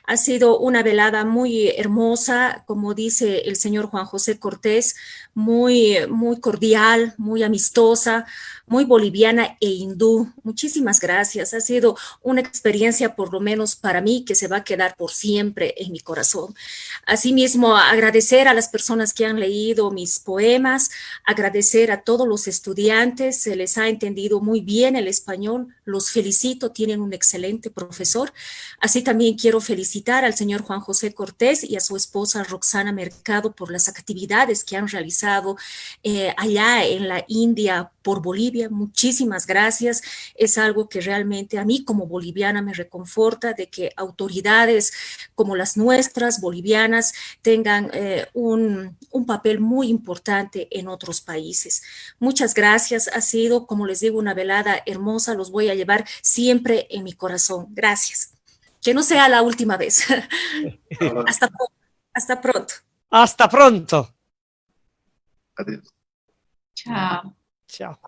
Ha sido una velada muy hermosa, como dice el señor Juan José Cortés, muy cordial, muy amistosa, muy boliviana e hindú. Muchísimas gracias. Ha sido una experiencia, por lo menos para mí, que se va a quedar por siempre en mi corazón. Asimismo, agradecer a las personas que han leído mis poemas, agradecer a todos los estudiantes, se les ha entendido muy bien el español, los felicito, tienen un excelente profesor. Así también quiero felicitar al señor Juan José Cortés y a su esposa Roxana Mercado por las actividades que han realizado allá en la India por Bolivia. Muchísimas gracias. Es algo que realmente a mí como boliviana me reconforta de que autoridades como las nuestras bolivianas tengan un papel muy importante en otros países. Muchas gracias. Ha sido, como les digo, una velada hermosa. Los voy a llevar siempre en mi corazón. Gracias. Que no sea la última vez. Hasta pronto. Hasta pronto. Adiós. Chao. Chao.